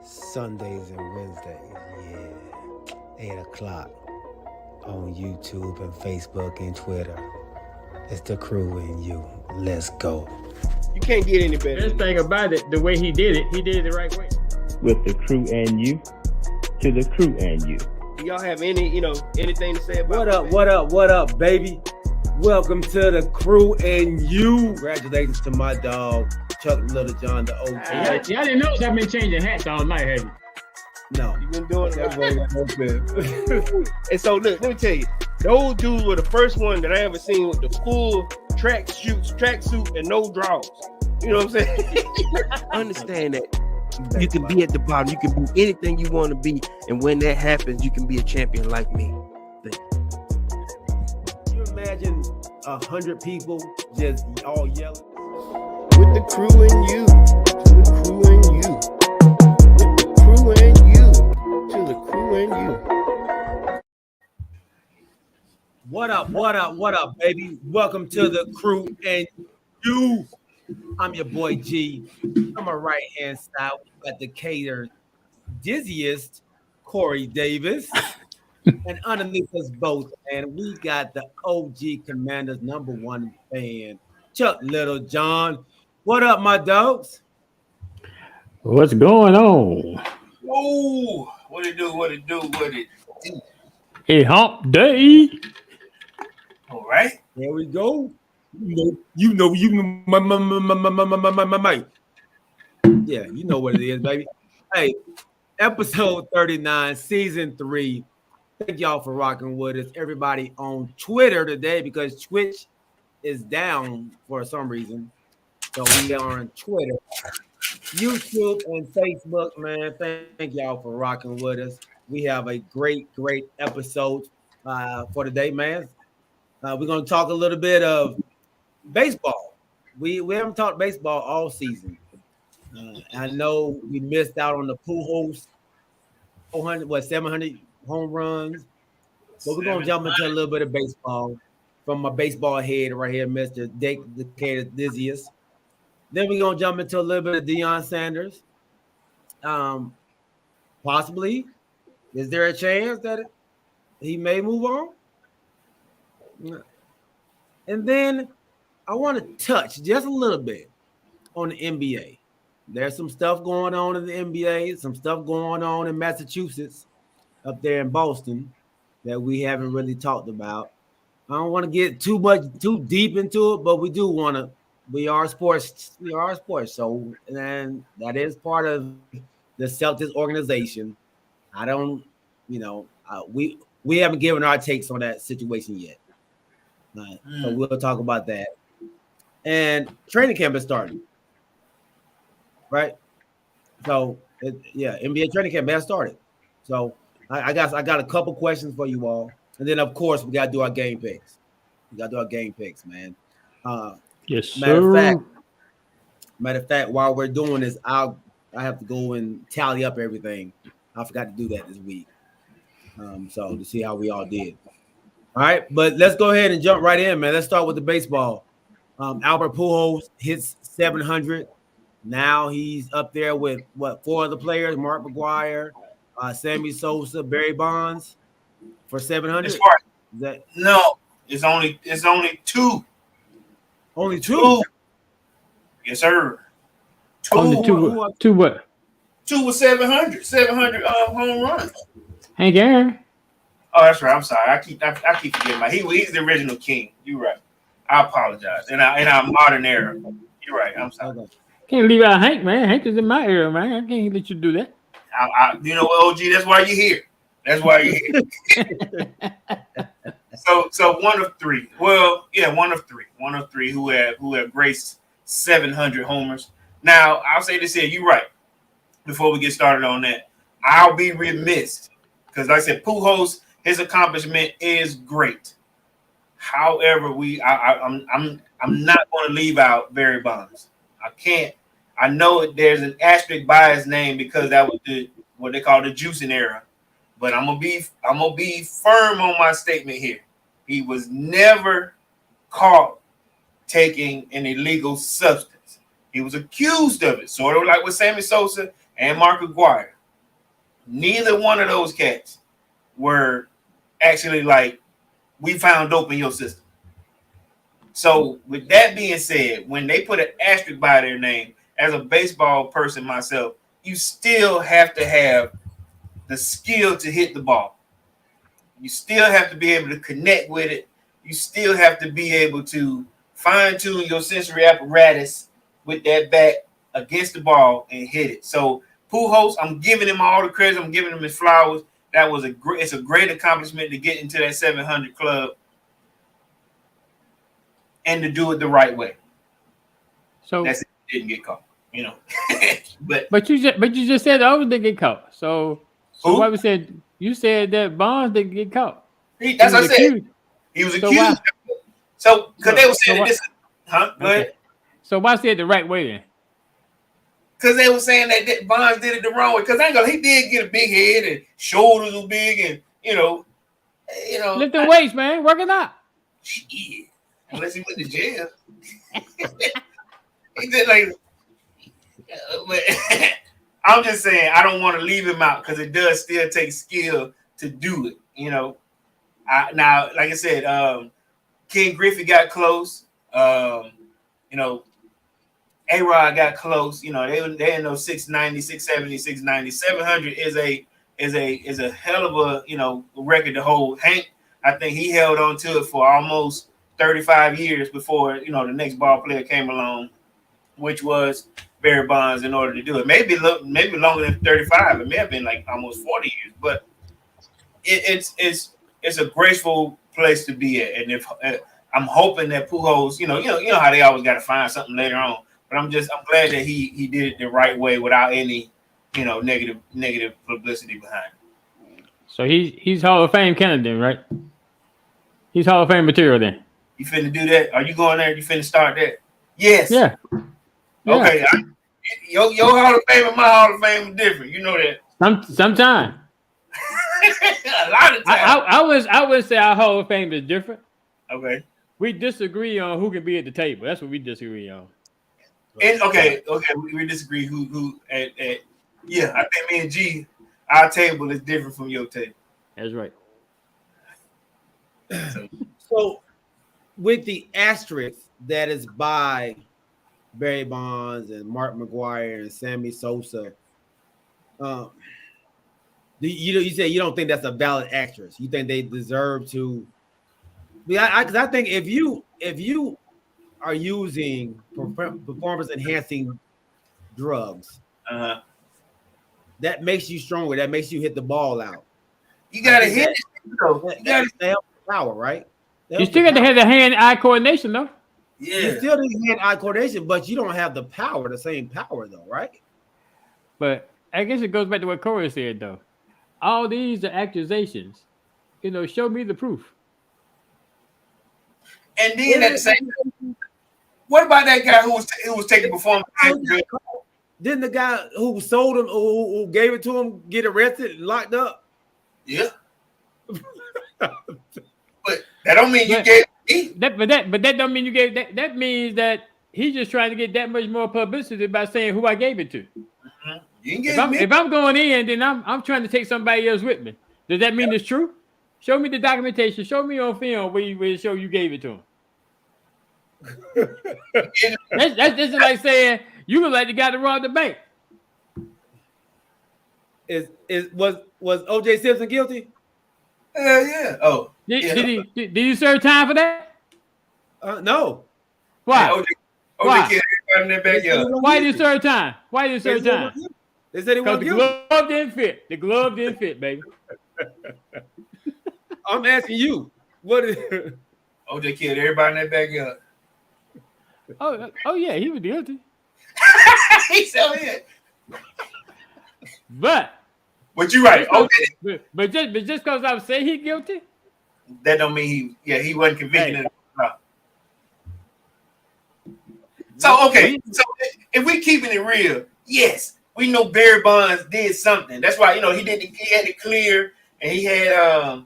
Sundays and Wednesdays, yeah. 8 o'clock on YouTube and Facebook and Twitter. It's the crew and you. Let's go. You can't get any better. Best thing about it, the way he did it the right way. With the crew and you, to the crew and you. Do y'all have anything to say about What up, baby? Welcome to the crew and you. Congratulations to my dog, Chuck Little John, the OG. Y'all didn't notice I've been changing hats all night, have you? No. You've been doing that. And so look, let me tell you, those dudes were the first one that I ever seen with the full tracksuit and no drawers. You know what I'm saying? Understand that you can be at the bottom, you can be anything you want to be, and when that happens, you can be a champion like me. Can you imagine 100 people just all yelling? With the crew and you, to the crew and you. With the crew and you, to the crew and you. What up, baby? Welcome to the crew and you. I'm your boy G. On my right hand side, we got the cater dizziest Corey Davis. And underneath us both, man, we got the OG Commander's #1 fan, Chuck Little John. What up, my dogs? What's going on? Whoa, what it do? Hey, hump day. All right. There we go. You know, my. Yeah, you know what it is, baby. Hey, episode 39, season 3. Thank y'all for rocking with us. Everybody on Twitter today because Twitch is down for some reason. So we are on Twitter, YouTube, and Facebook, man. Thank y'all for rocking with us. We have a great episode for today, man. We're going to talk a little bit of baseball. We haven't talked baseball all season. I know we missed out on the Pujols 700 home runs. But we're going to jump into a little bit of baseball from my baseball head right here, Mr. Decatur Dizziest. Then we're going to jump into a little bit of Deion Sanders. Possibly. Is there a chance that he may move on? And then I want to touch just a little bit on the NBA. There's some stuff going on in the NBA, some stuff going on in Massachusetts, up there in Boston, that we haven't really talked about. I don't want to get too deep into it, but we do want to. We are sports. So, and that is part of the Celtics organization. I don't, we haven't given our takes on that situation yet. So we'll talk about that. And training camp is starting, right? So, NBA training camp has started. So I got a couple questions for you all, and then of course we got to do our game picks. Man. Yes, sir. Matter of fact, while we're doing this, I have to go and tally up everything. I forgot to do that this week. So to see how we all did. All right, but let's go ahead and jump right in, man. Let's start with the baseball. Albert Pujols hits 700. Now he's up there with four other players: Mark McGwire, Sammy Sosa, Barry Bonds for 700. As far no, it's only two. Only two. Yes, sir. Only two what? Two with 700 home runs. Hank Aaron. Oh, that's right. I'm sorry. I keep forgetting. He's the original king. You're right. I apologize. In our modern era. You're right. I'm sorry. Okay. Can't leave out Hank, man. Hank is in my era, man. I can't let you do that. You know what, OG? That's why you're here. So one of three. Well, yeah, one of three who have graced 700 homers. Now, I'll say this here. You're right. Before we get started on that, I'll be remiss because, like I said, Pujols, his accomplishment is great. However, I'm not going to leave out Barry Bonds. I can't. I know there's an asterisk by his name because that was what they call the juicing era. But I'm gonna be firm on my statement here. He was never caught taking an illegal substance. He was accused of it, sort of like with Sammy Sosa. and Mark Aguirre, neither one of those cats were actually like, we found dope in your system. So with that being said, when they put an asterisk by their name, as a baseball person myself, you still have to have the skill to hit the ball. You still have to be able to connect with it. You still have to be able to fine-tune your sensory apparatus with that bat against the ball and hit it. So Pujols, I'm giving him all the credit. I'm giving him his flowers. That was it's a great accomplishment to get into that 700 club and to do it the right way. So that's it. Didn't get caught, you know. but you just said the others didn't get caught. So why we said you said that Bonds didn't get caught? That's what I said. He was accused. So because they were saying this, huh? Go ahead. So why say it the right way then? Because they were saying that Bonds did it the wrong way. Because he did get a big head and shoulders were big, and you know, lifting weights, man, working out. Shit. Unless he went to jail. He did like. But I'm just saying I don't want to leave him out because it does still take skill to do it. You know. Now, like I said, Ken Griffey got close. You know, A-Rod got close. You know, they in those 690, 670, 690. 700 is a hell of a, you know, record to hold. Hank, I think he held on to it for almost 35 years before, you know, the next ball player came along, which was Barry Bonds, in order to do it. Maybe longer than 35. It may have been like almost 40 years, but it's a graceful place to be at. And if I'm hoping that Pujols, you know how they always got to find something later on. But I'm glad that he did it the right way without any, you know, negative publicity behind it. So he's Hall of Fame candidate, right? He's Hall of Fame material then. You finna do that? Are you going there? You finna start that? Yes. Yeah. Okay. Your Hall of Fame and my Hall of Fame are different. You know that. Sometime. A lot of times. I would say our Hall of Fame is different. Okay. We disagree on who can be at the table. That's what we disagree on. And okay, we disagree who at yeah, I think me and G, our table is different from your table. That's right. So with the asterisk that is by Barry Bonds and Mark McGwire and Sammy Sosa, you say you don't think that's a valid asterisk. You think they deserve to? Because I think if you are using performance enhancing drugs, that makes you stronger. That makes you hit the ball out. You gotta hit it though. You gotta help power, right? You still got to have the hand-eye coordination, though. Yeah, you still need hand-eye coordination, but you don't have the power, the same power, though, right? But I guess it goes back to what Corey said, though. All these are accusations. You know, show me the proof. And then at the same time, what about that guy who was taking performance? Didn't the guy who sold him, who gave it to him, get arrested and locked up? Yeah. But that don't mean you gave me. But that don't mean you gave that. That means that he's just trying to get that much more publicity by saying who I gave it to. Mm-hmm. You can give me. If I'm going in, then I'm trying to take somebody else with me. Does that mean it's true? Show me the documentation. Show me on film where you show you gave it to him. that's just like saying you look like the guy that robbed the bank. Was O.J. Simpson guilty? Yeah. Oh, Did he serve time for that? No. Why? Yeah, Why? Kid, in that backyard. Why did he serve time? Why did he serve time? They said he Because wasn't the guilty. glove didn't fit. The glove didn't fit, baby. I'm asking you. What is OJ killed everybody in that backyard. Oh yeah, he was guilty. He so it. But you're right. Okay. But just because I say he guilty, that don't mean he wasn't convicted. Hey. So okay, so if we keeping it real, yes, we know Barry Bonds did something. That's why he had it clear, and he had I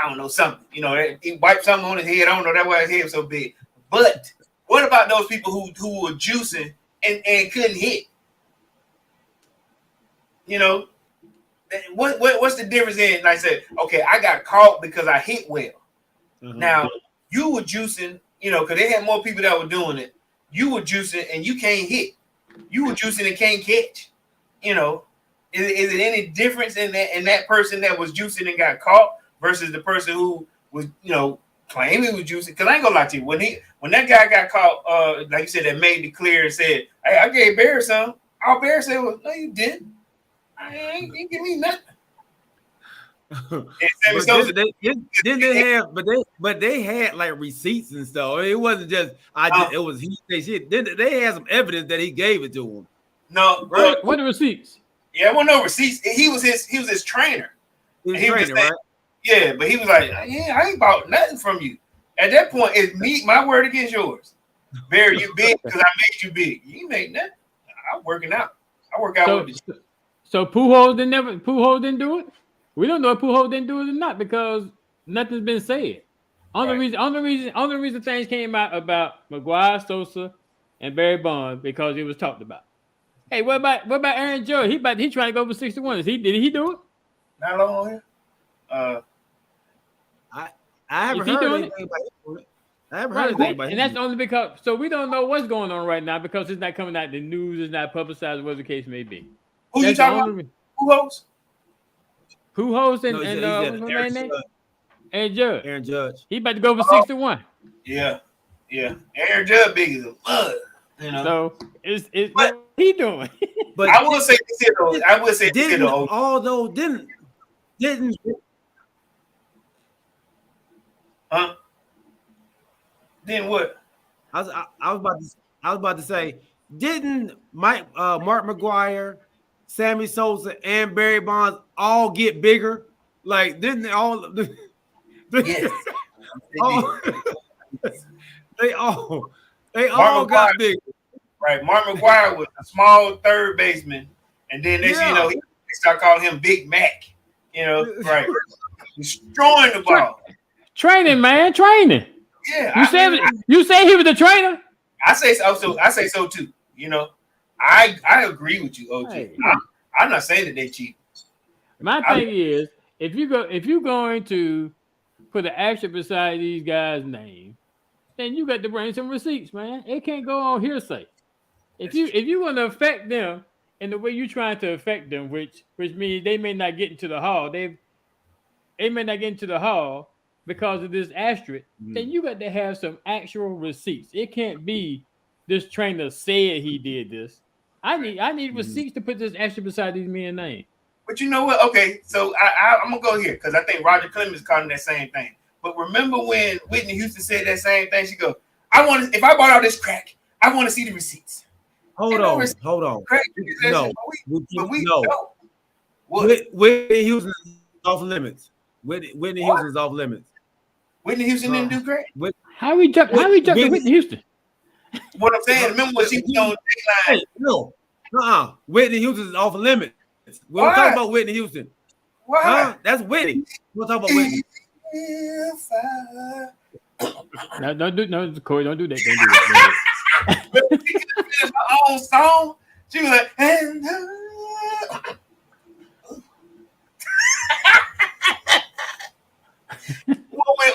don't know something. He wiped something on his head. I don't know, that's why his head was so big. But what about those people who were juicing and couldn't hit? You know, what's the difference in? Like I said, okay, I got caught because I hit well. Now you were juicing, you know, because they had more people that were doing it. You were juicing and you can't hit. You were juicing and can't catch. You know, is it any difference in that person that was juicing and got caught versus the person who was, you know, claiming he was juicing? Because I ain't gonna lie to you, when that guy got caught, like you said, that made it clear and said, "Hey, I gave Barry some." All Barry said was, "No, you didn't. You didn't give me nothing." But they had like receipts and stuff. It wasn't just it was he say shit. They had some evidence that he gave it to him. No, right? What are the receipts? Yeah, it wasn't no receipts. He was his trainer. He was trainer, right? Yeah, but he was like, "Yeah, I ain't bought nothing from you." At that point, it's me, my word against yours. Barry, you big because I made you big. You made nothing. I'm working out. I work out with the. So Pujols didn't do it. We don't know if Pujols didn't do it or not because nothing's been said. Only reason things came out about McGuire, Sosa, and Barry Bonds because it was talked about. Hey, what about Aaron Judge? He trying to go for 61. Did he do it? Not long here. I haven't heard anything about it. I haven't heard anything about it. And that's only because we don't know what's going on right now because it's not coming out. The news is not publicized, whatever the case may be. Who you talking about? Pujols and Aaron Judge. He about to go for 61. Yeah. Aaron Judge big as a mud. You know. So it's what he doing. But I will say this here though. I will say this here though. Although didn't. Huh? Then what? I was about to say, didn't Mark McGuire, Sammy Sosa, and Barry Bonds all get bigger? Like, didn't they all? Yes. They all got bigger. Right. Mark McGuire was a small third baseman, and then they start calling him Big Mac. You know, right? Destroying the ball. Training, man, training. Yeah. You say he was a trainer? I say so too. You know, I agree with you, OG. Hey. I'm not saying that they cheat. My thing is, if you're going to put an asterisk beside these guys' name, then you got to bring some receipts, man. It can't go on hearsay. If you want to affect them in the way you're trying to affect them, which means they may not get into the hall, they may not get into the hall because of this asterisk, then you got to have some actual receipts. It can't be this trainer said he did this. I need receipts to put this asterisk beside these men's names. But you know what? Okay, so I'm gonna go here because I think Roger Clemens called him that same thing. But remember when Whitney Houston said that same thing? She go, if I bought all this crack, I want to see the receipts. Hold on. Crack, no. What? Whitney Houston is off limits. Whitney Houston is off limits. Whitney Houston didn't do crack. How we jump to Whitney Houston? What I'm saying, remember when she was on the line? No. Whitney Houston is off limits. We're talking about Whitney Houston. Why? Huh? That's Whitney. We'll talk about Whitney. No, Corey, don't do that. But she could finish her own song. She was like, and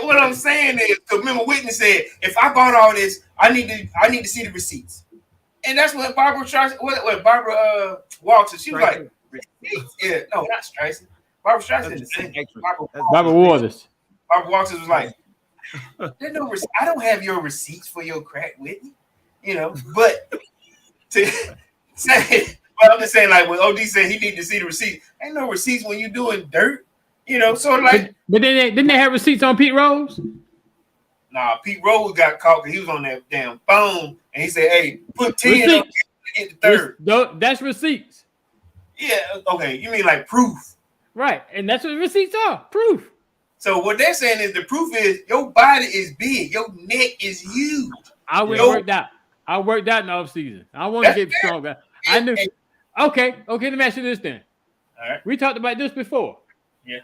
what I'm saying is, because remember Whitney said, if I bought all this, I need to see the receipts. And that's what Barbara Walters, she was like, receipts? Yeah, no, not Streisand. Barbara Streisand is the same. Barbara Waters. Barbara Walters was like, there's no I don't have your receipts for your crack, Whitney. You know, but to say, but I'm just saying, like when OD said he need to see the receipts, ain't no receipts when you doing dirt. You know, so like, but didn't they have receipts on Pete Rose? Nah, Pete Rose got caught because he was on that damn phone, and he said, "Hey, put 10 on get the third." That's receipts. Yeah, okay. You mean like proof, right? And that's what receipts are, proof. So what they're saying is the proof is your body is big, your neck is huge. I worked out. I worked out in the off season. I want to get stronger. I knew. Okay. Let me ask you this then. All right. We talked about this before. Yeah.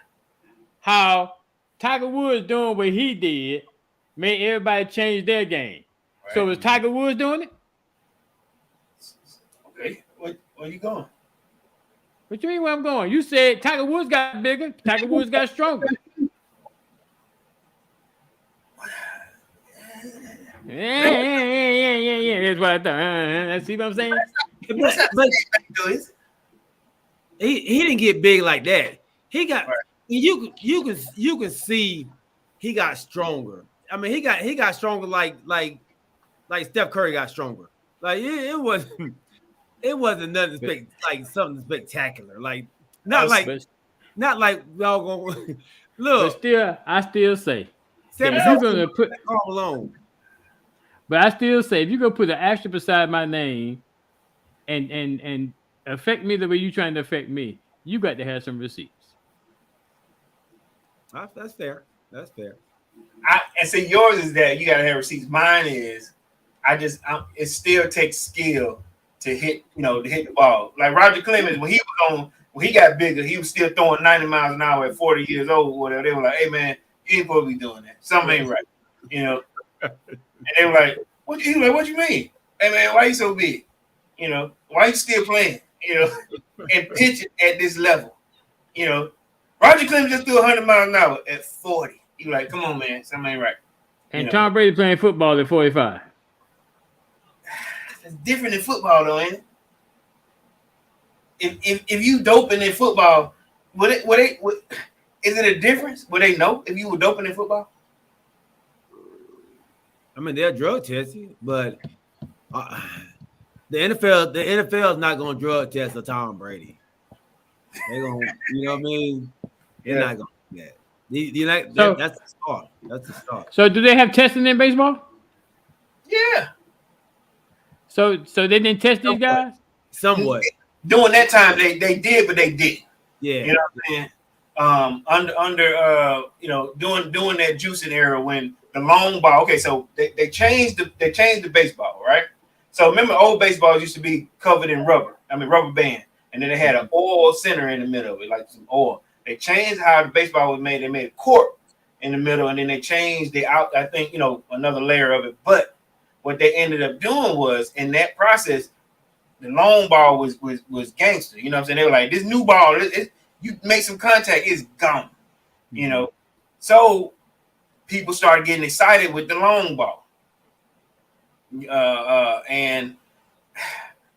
How Tiger Woods doing what he did made everybody change their game. Right. So is Tiger Woods doing it? Okay. Where you going? What you mean where I'm going? You said Tiger Woods got bigger. Tiger Woods got stronger. Yeah. That's what I thought. See what I'm saying? But he didn't get big like that. He got you can see he got stronger. I mean, he got stronger like Steph Curry got stronger. Like it wasn't nothing like something spectacular. Like not like y'all gonna look. But still, I still say Sammy if you're gonna put alone. But I still say if you're gonna put an asterisk beside my name and affect me the way you're trying to affect me, you got to have some receipts. That's fair. That's fair. And so yours is that you gotta have receipts. Mine is it still takes skill to hit the ball. Like Roger Clemens, when he got bigger, he was still throwing 90 miles an hour at 40 years old or whatever. They were like, hey man, you ain't supposed to be doing that. Something ain't right. And they were like, what you mean? Hey man, why you so big? Why you still playing? And pitching at this level. Roger Clemens just threw 100 miles an hour at 40. You like, come on, man, something ain't right. And Tom Brady playing football at 45. It's different in football, though, ain't it? If you doping in football, is it a difference? Would they know if you were doping in football? I mean, they're drug testing, but the NFL is not going to drug test a Tom Brady. They're going to, you know what I mean? They're not going to do that. That's the start. That's the start. So do they have testing in baseball? Yeah. So they didn't test these guys? Somewhat. During that time, they did, but they didn't. Yeah. You know what I'm saying? During that juicing era when the long ball. Okay, so they changed the baseball, right? So remember, old baseballs used to be covered in rubber band, and then they had an oil center in the middle of it, like some oil. They changed how the baseball was made. They made a cork in the middle, and then they changed I think another layer of it. But what they ended up doing was, in that process, the long ball was gangster. You know what I'm saying? They were like, this new ball, you make some contact, it's gone. So people started getting excited with the long ball. And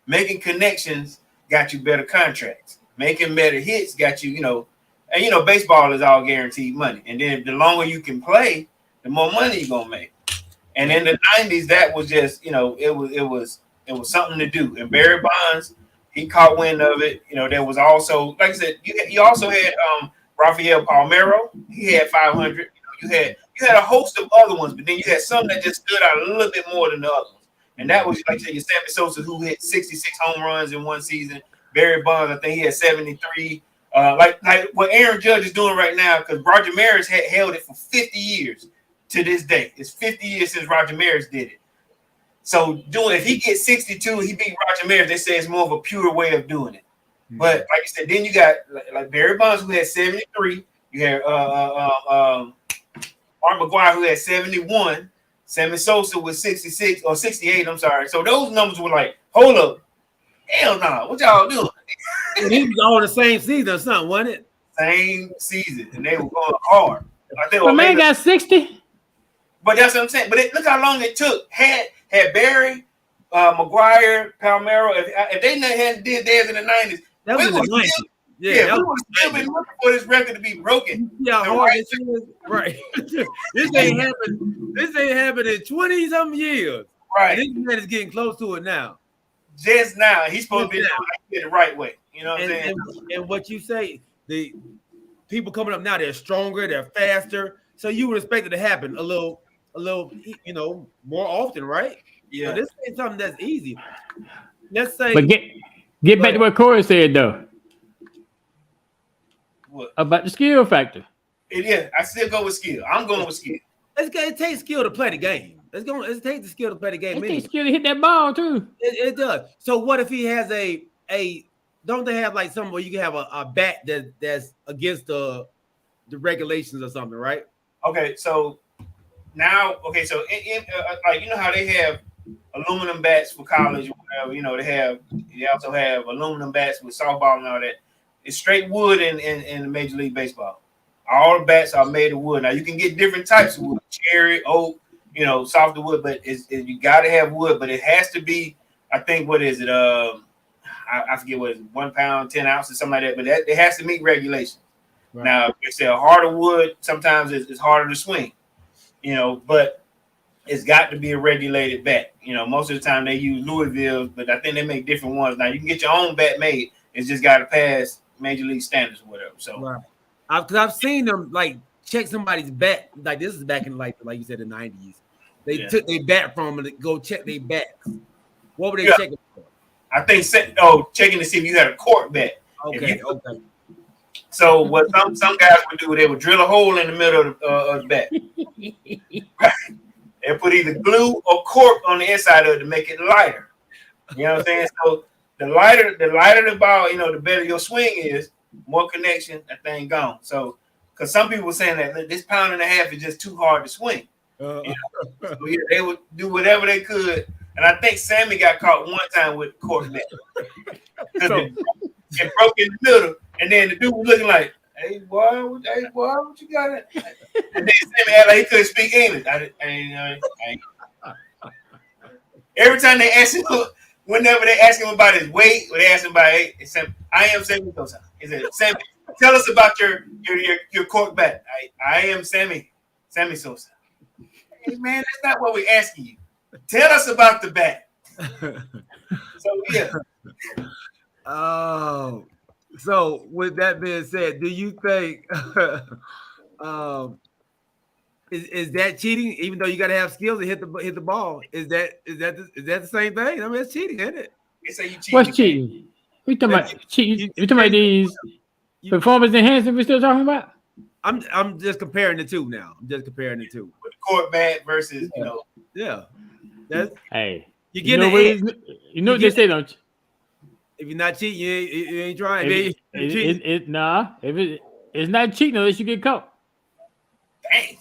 making connections got you better contracts. Making better hits got you, and baseball is all guaranteed money. And then the longer you can play, the more money you're gonna make. And in the 90s, that was just, it was something to do. And Barry Bonds, he caught wind of it. There was also, like I said, you also had Rafael Palmeiro. He had 500. You had a host of other ones, but then you had some that just stood out a little bit more than the other ones. And that was, like I said, your Sammy Sosa, who hit 66 home runs in one season. Barry Bonds, I think he had 73. Like what Aaron Judge is doing right now, because Roger Maris had held it for 50 years to this day. It's 50 years since Roger Maris did it. So if he gets 62, he beat Roger Maris, they say it's more of a pure way of doing it. Mm-hmm. But like you said, then you got like Barry Bonds, who had 73. You had Art McGuire, who had 71. Sammy Sosa was 66 or 68. I'm sorry. So those numbers were like, hold up, hell no, what y'all doing? And he was all the same season or something, wasn't it? Same season, and they were going hard. The man got 60. But that's what I'm saying. But look how long it took. Had Barry, McGuire, Palmeiro, if they hadn't did theirs in the 90s, that was in the 90s. We would still been looking for this record to be broken. Yeah, hard right. This ain't happened. This ain't happened in 20-something years. Right. And this man is getting close to it now. Just now, he's supposed to be doing it the right way. You know what I'm saying? And what you say, the people coming up now, they're stronger, they're faster. So you would expect it to happen a little, more often, right? Yeah. So this ain't something that's easy. Let's say. But get back to what Corey said though. What? About the skill factor. I still go with skill. I'm going with skill. It takes skill to play the game. It takes the skill to play the game. It takes skill to hit that ball too. It does. So what if he has a don't they have like something where you can have a bat that's against the regulations or something, right? Okay, so now, like how they have aluminum bats for college or whatever, they also have aluminum bats with softball and all that. It's straight wood in Major League Baseball. All the bats are made of wood. Now you can get different types of wood, cherry, oak, softer wood, but you got to have wood. But it has to be, I think, what is it? I forget what it is, 1 pound, 10 ounces, something like that. But it has to meet regulations. Right. Now, if it's a harder wood, sometimes it's harder to swing, but it's got to be a regulated bat. Most of the time they use Louisville, but I think they make different ones. Now you can get your own bat made. It's just got to pass Major League standards or whatever. So, right. Because I've seen them like check somebody's bat. Like this is back in like you said, the 90s. They took their bat from them to go check their bats. What were they checking for? I think checking to see if you had a court bat. Okay. So what some guys would do, they would drill a hole in the middle of the bat. They put either glue or cork on the inside of it to make it lighter. You know what I'm saying? So the lighter the ball, the better your swing is, more connection, that thing gone. So, because some people were saying that this pound and a half is just too hard to swing. So, they would do whatever they could. And I think Sammy got caught one time with the cork bat. It broke in the middle, and then the dude was looking like, hey boy, what you got? And then Sammy had like he couldn't speak English. Every time they ask him, whenever they ask him about his weight, or they ask him about, hey, I am Sammy Sosa. He said, Sammy, tell us about your cork bat. I am Sammy Sosa. Hey man, that's not what we're asking you. Tell us about the bat. So yeah. Oh, so with that being said, do you think is that cheating? Even though you got to have skills to hit the ball, is that the same thing? I mean, it's cheating, isn't it? They say you cheating. What's cheating? We talking about cheating? We talking about these performance enhancement? We still talking about? I'm just comparing the two now. I'm just comparing the two. With the court bat versus Yeah. That's you get what they say, don't you? If you're not cheating, you ain't trying. It's not cheating unless you get caught. Dang.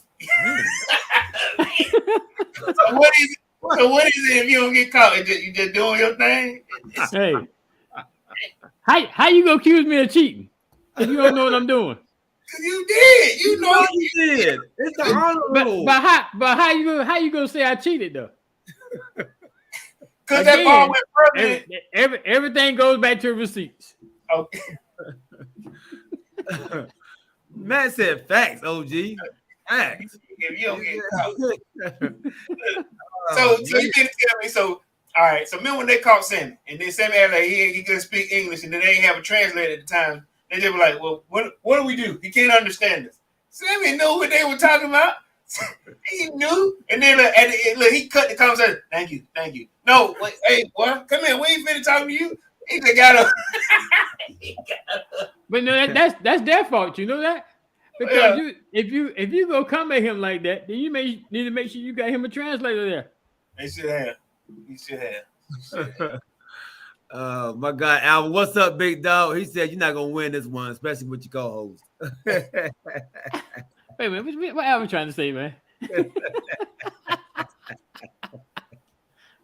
So what is it if you don't get caught? You just doing your thing? Hey, how you gonna accuse me of cheating if you don't know what I'm doing? Cause you did. You know you did. It's the honor rule. But how you gonna say I cheated though? Because that ball went further. Everything goes back to receipts. Okay. Matt said facts, OG. Facts. If you don't get caught. So you didn't tell me. So all right. So remember when they caught Sammy, and then Sammy had he couldn't speak English, and then they didn't have a translator at the time. They just were like, "Well, what do we do? He can't understand us." Sammy knew what they were talking about. He knew, and then look, he cut the conversation. Thank you. No, wait, hey, boy, come here. We ain't finna talk to you. He just got up. But no, that's their fault. You know that? Because if you go come at him like that, then you need to make sure you got him a translator there. They should have. You should have. My guy Alvin, what's up, big dog? He said you're not gonna win this one, especially with your co-host. Wait a minute, what Alvin trying to say, man?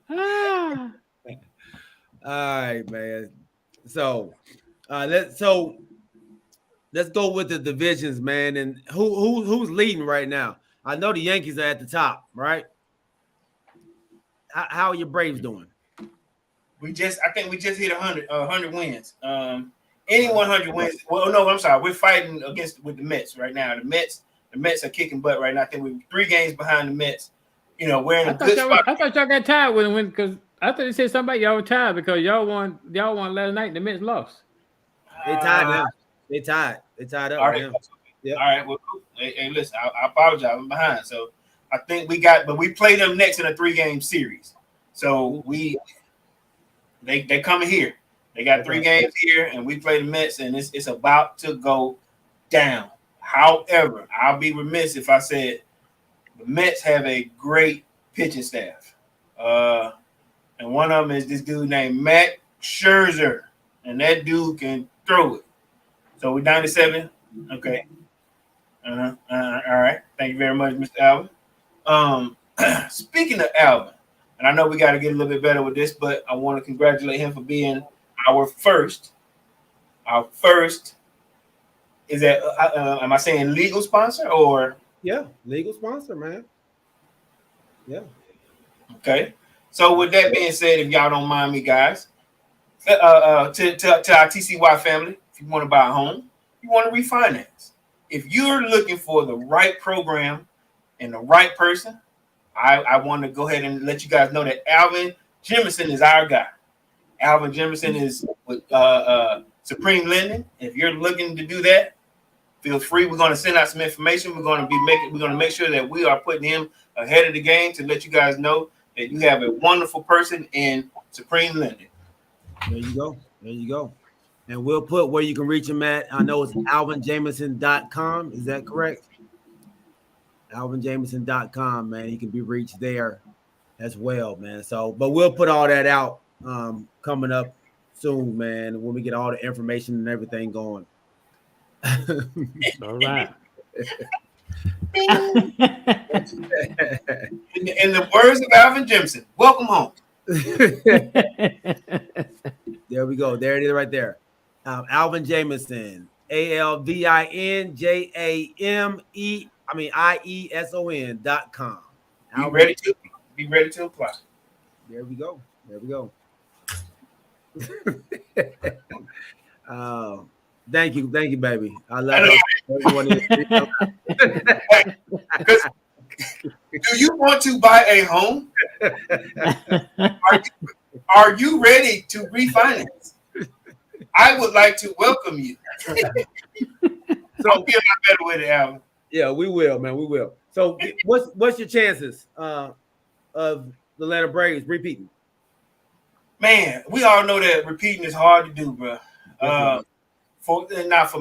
All right, man. So let's go with the divisions, man. And who's leading right now? I know the Yankees are at the top, right? How are your Braves doing? I think we just hit 100 wins. Any 100 wins. Well, no, I'm sorry. We're fighting with the Mets right now. The Mets are kicking butt right now. I think we're 3 games behind the Mets. We're in a good spot. I thought y'all got tired with them because I thought they said something about y'all were tired because y'all won last night and the Mets lost. They tied now. They tied up. All right. Yep. All right. Well, hey, listen, I apologize. I'm behind. So I think but we play them next in a 3-game series. So they coming here. They got 3 games here, and we play the Mets, and it's about to go down. However, I'll be remiss if I said the Mets have a great pitching staff. And one of them is this dude named Max Scherzer, and that dude can throw it. So we're down to 7. Okay. All right. Thank you very much, Mr. Alvin. Speaking of Alvin, and I know we got to get a little bit better with this, but I want to congratulate him for being our first our first. Is that am I saying legal sponsor or? Yeah, legal sponsor, man. Yeah. Okay. So with that being said, if y'all don't mind me, guys, to our TCY family, if you want to buy a home, you want to refinance. If you're looking for the right program and the right person, I want to go ahead and let you guys know that Alvin Jemison is our guy. Alvin Jemison is with Supreme Lending. If you're looking to do that, feel free. We're going to send out some information. We're going to make sure that we are putting him ahead of the game to let you guys know that you have a wonderful person in Supreme Lending. There you go. There you go. And we'll put where you can reach him at. I know it's alvinjameson.com. Is that correct? alvinjameson.com, man. He can be reached there as well, man. So, but we'll put all that out coming up soon, man, when we get all the information and everything going. All right. In the words of Alvin Jemison, welcome home. There we go. There it is right there. Alvin Jameson, IESON.com. Be ready to apply. There we go. There we go. Thank you, baby. I love everyone. Do you want to buy a home? Are you ready to refinance? I would like to welcome you. So I'll be a lot better with it, Alvin. Yeah, we will, man. We will. So what's your chances of the Atlanta Braves repeating? Man, we all know that repeating is hard to do, bro. For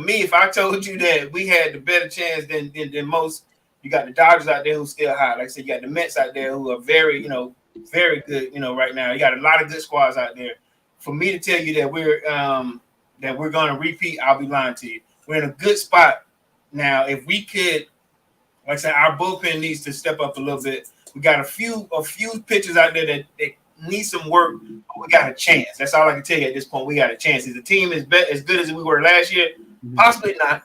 me, if I told you that we had the better chance than most, you got the Dodgers out there who's still high. Like I said, you got the Mets out there who are very good, right now. You got a lot of good squads out there. For me to tell you that we're going to repeat, I'll be lying to you. We're in a good spot now. If we could, like I said, our bullpen needs to step up a little bit. We got a few pitchers out there that need some work. But we got a chance. That's all I can tell you at this point. We got a chance. Is the team as good as we were last year? Possibly not,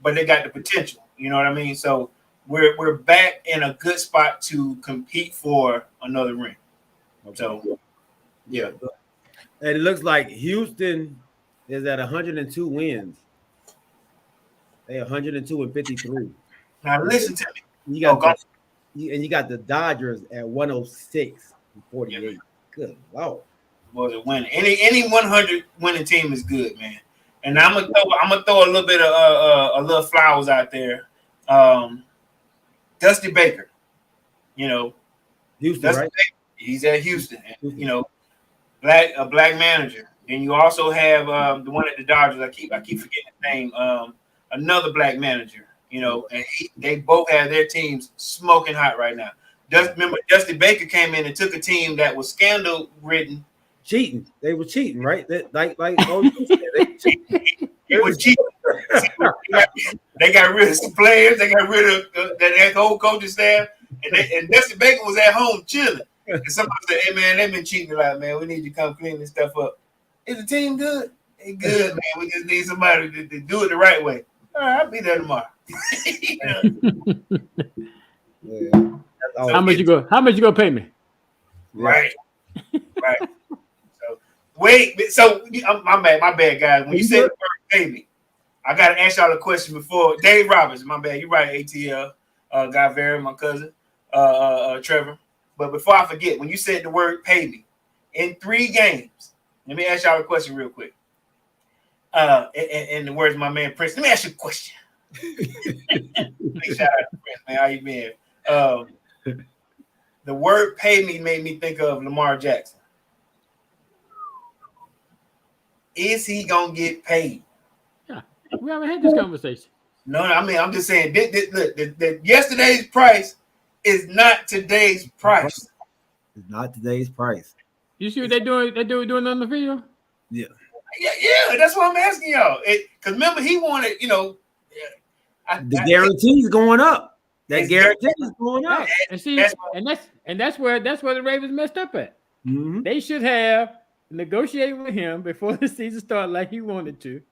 but they got the potential. You know what I mean? So we're back in a good spot to compete for another ring. So yeah. And it looks like Houston is at 102 wins. They 102 and 53. Now listen to me. You got the Dodgers at 106 and 48. Yeah. Good Lord. Boy, the winning. Any 100 winning team is good, man. And I'm gonna throw a little bit of a little flowers out there. Dusty Baker, Houston, Dusty right? Baker, he's at Houston. A black manager. Then you also have the one at the Dodgers. I keep forgetting his name. Another black manager. And they both have their teams smoking hot right now. Remember, Dusty Baker came in and took a team that was scandal ridden. Cheating. They were cheating, right? They were cheating. They got rid of some players. They got rid of that whole coaching staff. And Dusty Baker was at home chilling. And somebody said, "Hey man, they've been cheating a lot, man. We need you to come clean this stuff up." Is the team good? They good, man. We just need somebody to do it the right way. All right, I'll be there tomorrow. Yeah. How much you gonna pay me? Right. So my bad, guys. When you said the word pay me, I gotta ask y'all a question before Dave Roberts. My bad, you're right, ATL, Guy Vera, my cousin, Trevor. But before I forget, when you said the word pay me in 3 games, let me ask y'all a question real quick. In the words of my man Prince, let me ask you a question. Shout out to Prince, man. How you been? The word pay me made me think of Lamar Jackson. Is he gonna get paid? Yeah, we haven't had this conversation. No, I mean, I'm just saying that yesterday's price is not today's price. It's not today's price. You see what they're doing? They're doing on the video. Yeah. That's what I'm asking y'all. Because remember, he wanted, the guarantee is going up. That guarantee is going up. And see, that's where the Ravens messed up at. Mm-hmm. They should have negotiated with him before the season started like he wanted to,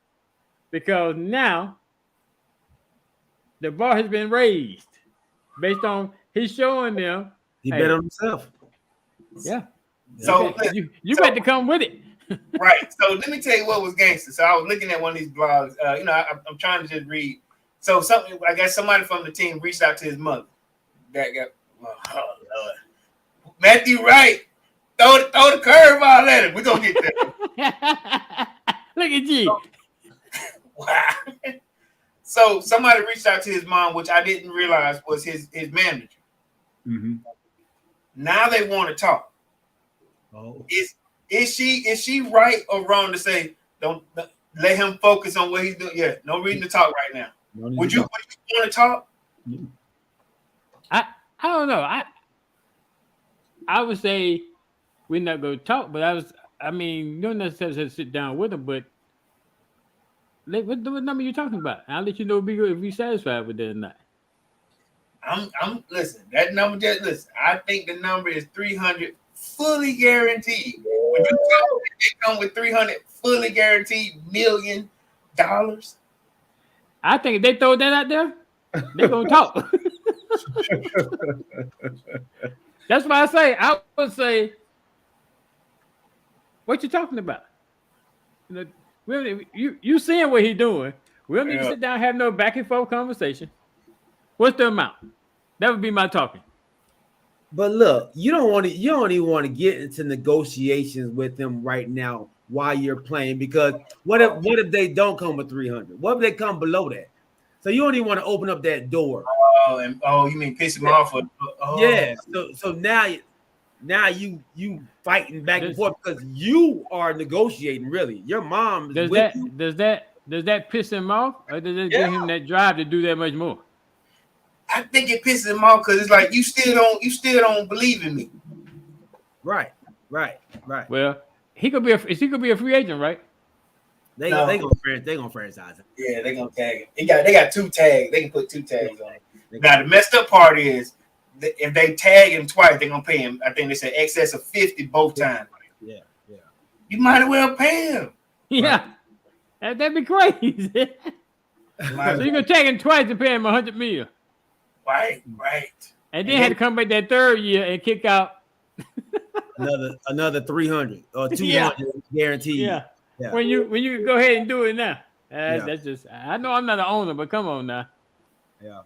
because now the bar has been raised based on he's showing them. He Hey, bet on himself. yeah. So You better come with it. right. So let me tell you what was gangster. So I was looking at one of these blogs. I'm trying to just read. So something, I guess somebody from the team reached out to his mother. That got, oh Lord, Matthew Wright, throw the curveball at him. We're gonna get that. Look at you. Wow. So somebody reached out to his mom, which I didn't realize was his manager. Mm-hmm. Now they want to talk. Oh. Is she right or wrong to say don't let him focus on what he's doing? Yeah, no reason to talk right now. Would you want to talk? I don't know. I would say we're not going to talk, but I mean, you don't necessarily have to sit down with him, but what number you talking about? I'll let you know if we satisfied with that or not. I'm listen. That number, just listen. I think the number is 300, fully guaranteed. When you tell me they come with 300, fully guaranteed $1 million. I think if they throw that out there, they're gonna talk. That's why I would say, what you talking about? You seeing what he's doing. We don't need to sit down and have no back and forth conversation. What's the amount? That would be my talking. But look, you don't even want to get into negotiations with them right now while you're playing, because what if they don't come with 300? What if they come below that? So you don't even want to open up that door. You mean piss him off? Yeah. So now you fighting back and forth because you are negotiating. Really, your mom does that piss him off, or does it give him that drive to do that much more? I think it pisses him off because it's like you still don't believe in me. Right. Well, he could be a free agent, right? They gonna franchise him. Yeah, they gonna tag him. They got 2 tags. They can put 2 tags on it. Now the messed up part is if they tag him twice, they're gonna pay him. I think they said excess of 50 both times. Yeah. You might as well pay him. Yeah, right. That'd be crazy. So you gonna tag him twice and pay him $100 million. Right. And then had to come back that third year and kick out another 300 or 200 guaranteed. Yeah. When you go ahead and do it now. That's just, I know I'm not an owner, but come on now. Yeah.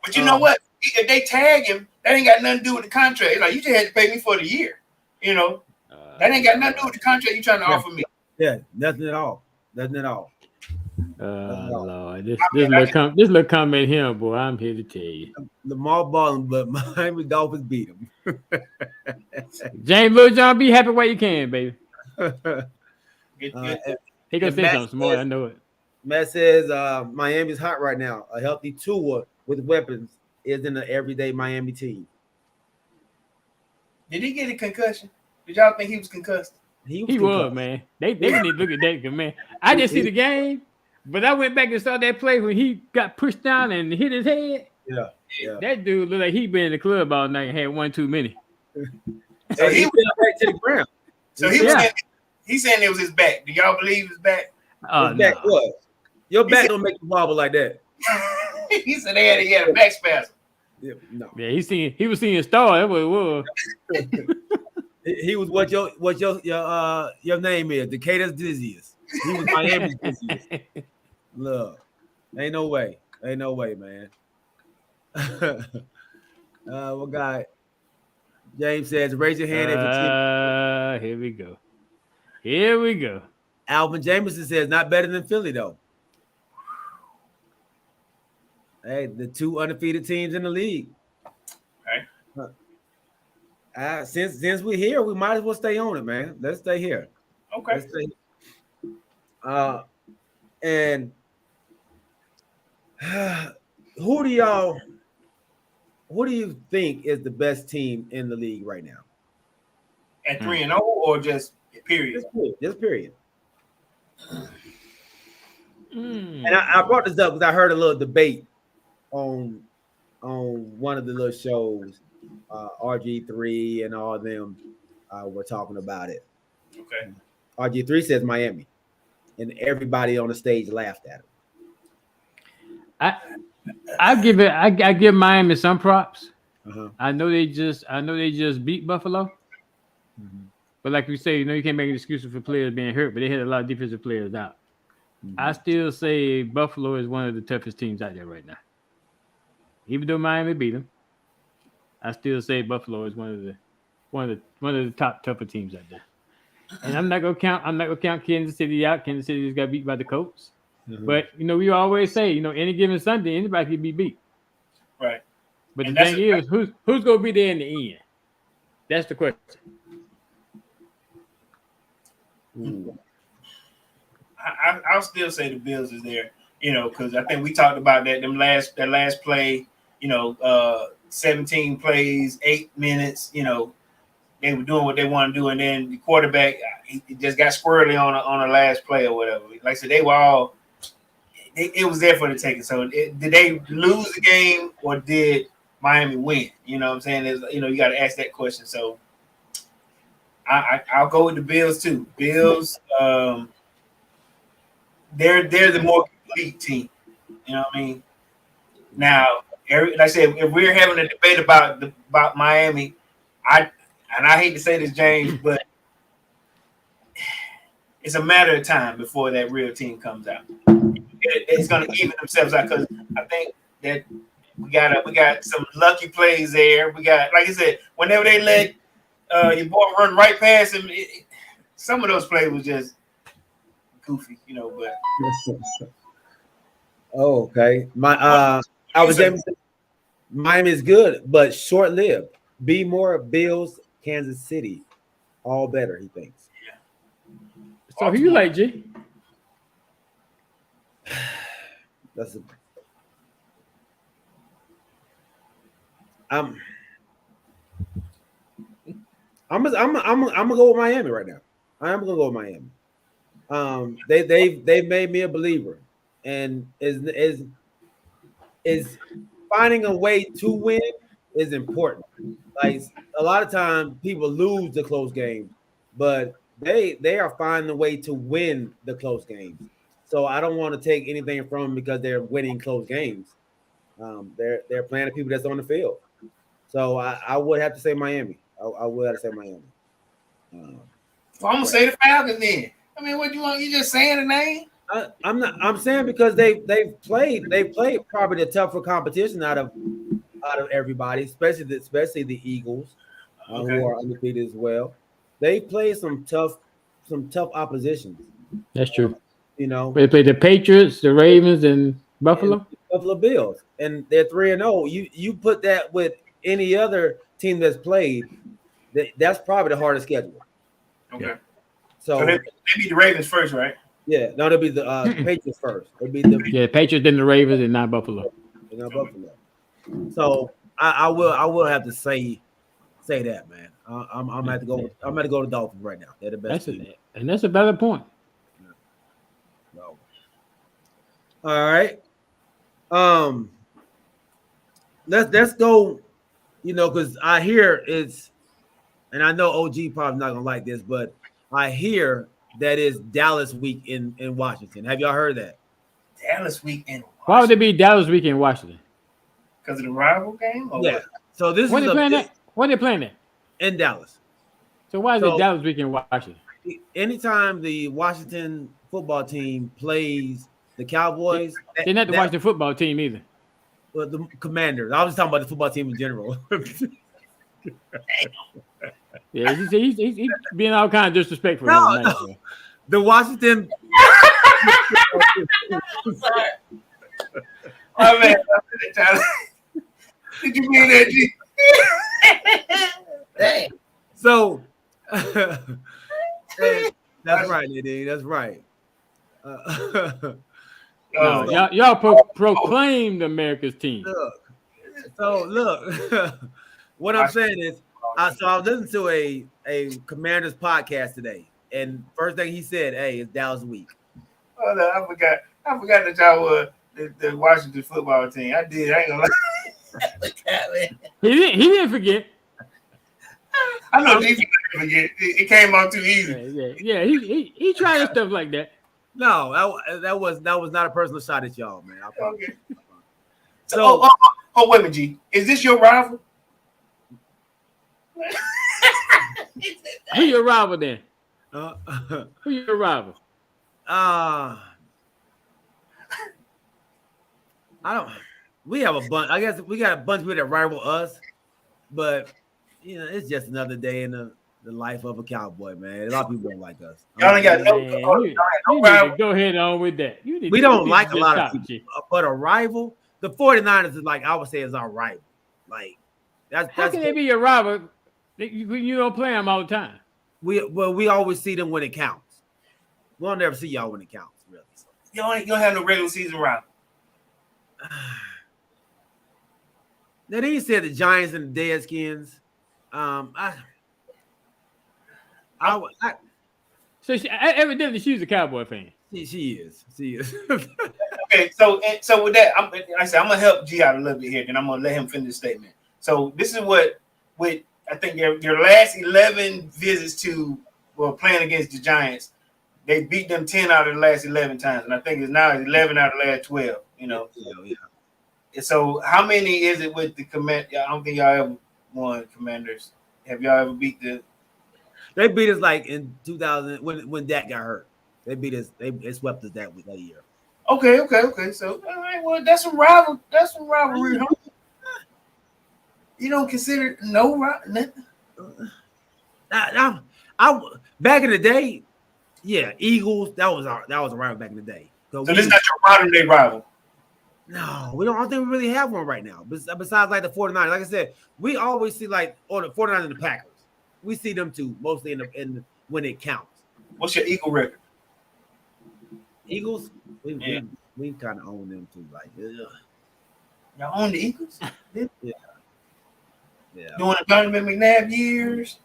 But you know what? If they tag him, that ain't got nothing to do with the contract. It's like you just had to pay me for the year. You know, that ain't got nothing to do with the contract you trying to offer me. Yeah, nothing at all. Lord, this little comment here, boy. I'm here to tell you. Lamar balling, but Miami Dolphins beat him. James Lil John, be happy while you can, baby. He gonna say something smart. I know it. Matt says Miami's hot right now. A healthy Tua with weapons isn't an everyday Miami team. Did he get a concussion? Did y'all think he was concussed? He was, man. They need to look at that, man. I didn't see the game, but I went back and saw that play when he got pushed down and hit his head. Yeah. That dude looked like he been in the club all night and had one too many. So he went back to the ground. So he's saying it was his back. Do y'all believe his back? His back was. Your back don't make you wobble like that. He said he had a back spasm. Yeah, no. Yeah, he was seeing stars. That's what it was. He was what your name is, Decatur's dizziest. He was Miami's dizziest. Look, ain't no way, man. What guy? James says, raise your hand if you're Here we go. Alvin Jameson says, not better than Philly, though. Hey, the 2 undefeated teams in the league. Okay. Since we're here, we might as well stay on it, man. Let's stay here. Okay. And who do you think is the best team in the league right now? At 3-0 or just period? Just period. And I brought this up because I heard a little debate on one of the little shows. RG3 and all of them were talking about it. Okay. RG3 says Miami. and everybody on the stage laughed at him. I give Miami some props. Uh-huh. I know they just beat Buffalo. Mhm. But like we say, you can't make an excuse for players being hurt, but they had a lot of defensive players out. I still say Buffalo is one of the toughest teams out there right now. Even though Miami beat them, I still say Buffalo is one of the top tougher teams out there. And I'm not gonna count Kansas City out. Kansas City just got beat by the Colts. Mhm. But we always say, any given Sunday, anybody can be beat. Right. But And the thing is, who's gonna be there in the end? That's the question. Ooh. I'll still say the Bills is there, because I think we talked about that last play, 17 plays, 8 minutes, they were doing what they want to do, and then the quarterback he just got squirrely on the last play or whatever. Like I said, they were all it was there for the taking. So did they lose the game or did Miami win? You know what I'm saying? You got to ask that question. So I'll go with the Bills too. Bills, they're the more complete team. You know what I mean? Now, like I said, if we're having a debate about Miami, I hate to say this, James, but it's a matter of time before that real team comes out. It's going to even themselves out because I think that we got some lucky plays there. We got, like I said, whenever they let your boy run right past him, some of those plays was just goofy, But Oh, okay. I was able to say Miami is good, but short-lived. Be more Bills, Kansas City, all better. He thinks. So who you like, G? That's I'm gonna go with Miami right now. I am gonna go with Miami. They've made me a believer, and is finding a way to win is important. Like a lot of times, people lose the close games, but they are finding a way to win the close games. So I don't want to take anything from them because they're winning close games. They're playing the people that's on the field. So I would have to say Miami. I would have to say Miami. I'm gonna say the Falcons then. I mean, what you want? You just saying the name? I'm not. I'm saying because they've played probably the tougher competition out of everybody, especially the Eagles, Okay. who are undefeated as well. They played some tough oppositions. That's true. They They played the Patriots, the Ravens, and Buffalo. Buffalo Bills, and they're 3-0. You put that with any other team that's played, that's probably the hardest schedule. Okay. Yeah. So they beat the Ravens first, right? Yeah, no, they'll be the Patriots first. They'll be the Patriots, then the Ravens, and not Buffalo. Buffalo. So I will have to say that, man. I'm gonna have to go. I'm gonna go to Dolphins right now. They're the best team. And that's a better point. No. All right. Let's go. Because I hear it's, and I know OG probably not gonna like this, but I hear that is Dallas week in Washington. Have y'all heard that? Dallas week in Washington. Why would it be Dallas week in Washington? Because of the rival game? Or yeah. what? So this when is they playing that? When they playing that? In Dallas. So why is it Dallas week in Washington? Anytime the Washington football team plays the Cowboys, they're not the Washington football team either. Well, the Commanders. I was talking about the football team in general. Yeah, he's being all kind of disrespectful. No. The Washington. Oh man, did you mean that, G? Hey. So that's right, Nadine. That's right. Y'all proclaimed America's team. Look. What I'm saying is, I was listening to a Commanders podcast today, and first thing he said, "Hey, it's Dallas week." Oh no, I forgot that y'all were the Washington football team. I did. I ain't gonna lie. He didn't forget. I know he didn't forget. It came out too easy. Yeah. He tried stuff like that. No, that was not a personal shot at y'all, man. I promise. Okay. So, Wait a minute, G. Is this your rival? Who your rival then? uh, Who your rival? I don't. We have a bunch. I guess we got a bunch of people that rival us, but it's just another day in the life of a cowboy, man. A lot of people don't like us. Y'all ain't got no. Man, y'all you ain't no need to rival. go ahead on with that. We don't like a just lot of stop, people, G. but a rival, the 49ers is like I would say is our rival. Like How that's can they be your rival? You don't play them all the time. we always see them when it counts. We'll never see y'all when it counts, really. Y'all ain't gonna have no regular season rival. Now then you said the Giants and the Deadskins. So evidently she's a Cowboy fan. She is. Okay, so with that, I'm gonna help G out a little bit here, then I'm gonna let him finish the statement. So this is what with I think your last 11 visits to playing against the Giants, they beat them 10 out of the last 11 times, and I think it's now 11 out of the last 12. Yeah. So how many is it with the command? I don't think y'all ever won Commanders. Have y'all ever beat the? They beat us like in 2000 when Dak got hurt. They beat us. They swept us that year. Okay. So all right, well that's a rival. That's a rivalry. You don't consider no rival? I back in the day, yeah, Eagles. That was a rival back in the day. So this is not your modern day rival. No, we don't. I don't think we really have one right now. Besides like the 49ers. Like I said, we always see like the 49ers and the Packers. We see them too, mostly in when it counts. What's your Eagle record? Eagles, we kind of own them too. Like, Y'all own the Eagles? yeah. During the Donovan McNabb years.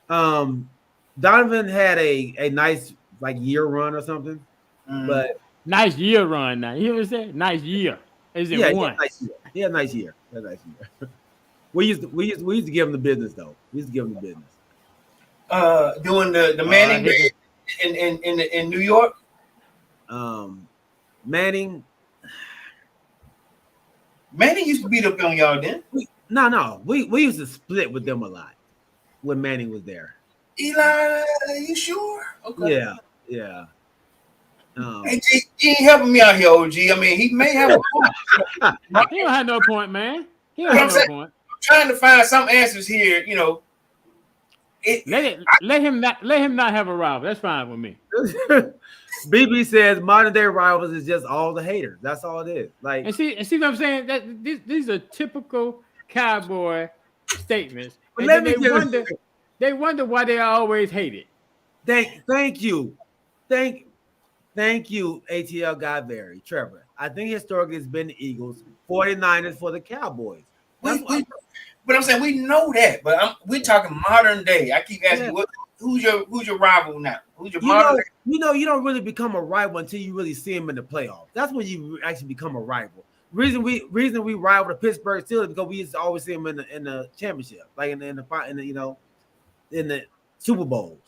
Donovan had a nice like year run or something, but nice year run. Now you hear what I said? Nice year. Is it one? He had a nice year. We used to give him the business though. We used to give him the business. Doing the Manning days in New York. Manning used to beat up on y'all then. No. We used to split with them a lot when Manning was there. Eli, are you sure? Okay. Yeah. Hey, G, he ain't helping me out here, OG. I mean, he may have a point. He don't have no point, man. He don't have no point. I'm trying to find some answers here. Let him not have a rival. That's fine with me. BB says modern day rivals is just all the haters. That's all it is. Like and see what I'm saying? That these are typical Cowboy statements. But and they wonder why they are always hated. Thank you. Thank you, ATL Godberry, Trevor. I think historically it's been the Eagles, 49ers for the Cowboys. But I'm saying we know that, but we're talking modern day. I keep asking, who's your rival now? Who's your modern day? You don't really become a rival until you really see them in the playoffs. That's when you actually become a rival. Reason we rival the Pittsburgh Steelers because we used to always see them in the championship, like in the Super Bowls.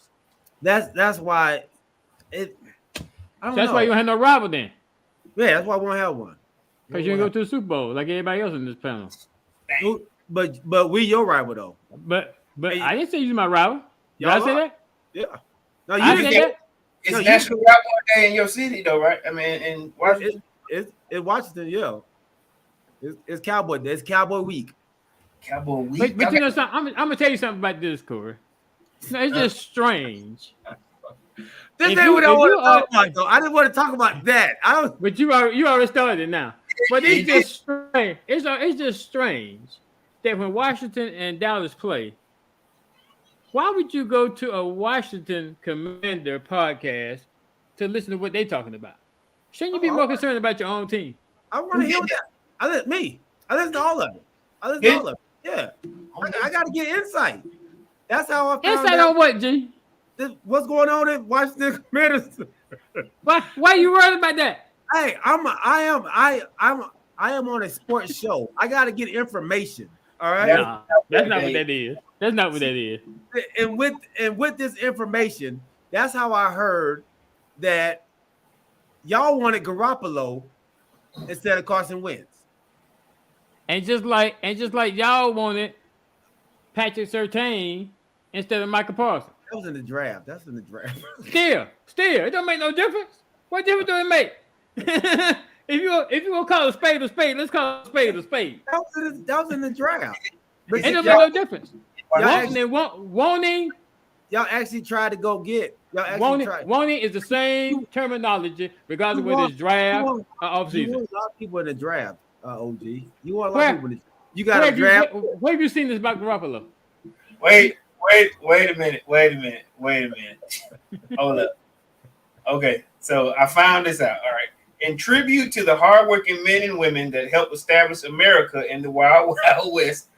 That's why it. That's why you don't have no rival then. Yeah, that's why we won't have one. Because you didn't go to the Super Bowl like everybody else in this panel. But we your rival though. But I didn't say you're my rival. Did I say that? Yeah. No, you I didn't. said that. It's National Cowboy Day in your city though, right? I mean, in Washington. It's Washington, yeah. It's Cowboy Day. It's Cowboy Week. Cowboy Week. But you know something? I'm gonna tell you something about this, Corey. It's just strange. This ain't what I want to talk about, though. I didn't want to talk about that. But you already started it now. But it's just strange. It's just strange that when Washington and Dallas play, why would you go to a Washington Commander podcast to listen to what they're talking about? Shouldn't you be more concerned about your own team? I want to hear that. I listen to all of it. Yeah. I got to get insight. That's how I found insight on what, G? What's going on in Washington Commanders? Why are you worried about that? Hey, I am on a sports show. I got to get information. All right. Nah, that's not what that is. That's not what that is. And with this information, that's how I heard that y'all wanted Garoppolo instead of Carson Wentz. And just like y'all wanted Patrick Surtain instead of Michael Parsons. That was in the draft. That's in the draft. Still, it don't make no difference. What difference do it make? if you gonna call a spade, let's call a spade a spade. That was in the draft. But It don't make no difference. Y'all Y'all actually tried to go get. Y'all actually wanting tried. is the same terminology regardless of whether it's draft or You offseason. want a lot of people in the draft, OG. You want a lot Where- of people in the You got a draft. Where have you seen this about Garoppolo? Wait a minute. Hold up. Okay, so I found this out. All right. In tribute to the hardworking men and women that helped establish America in the Wild Wild West,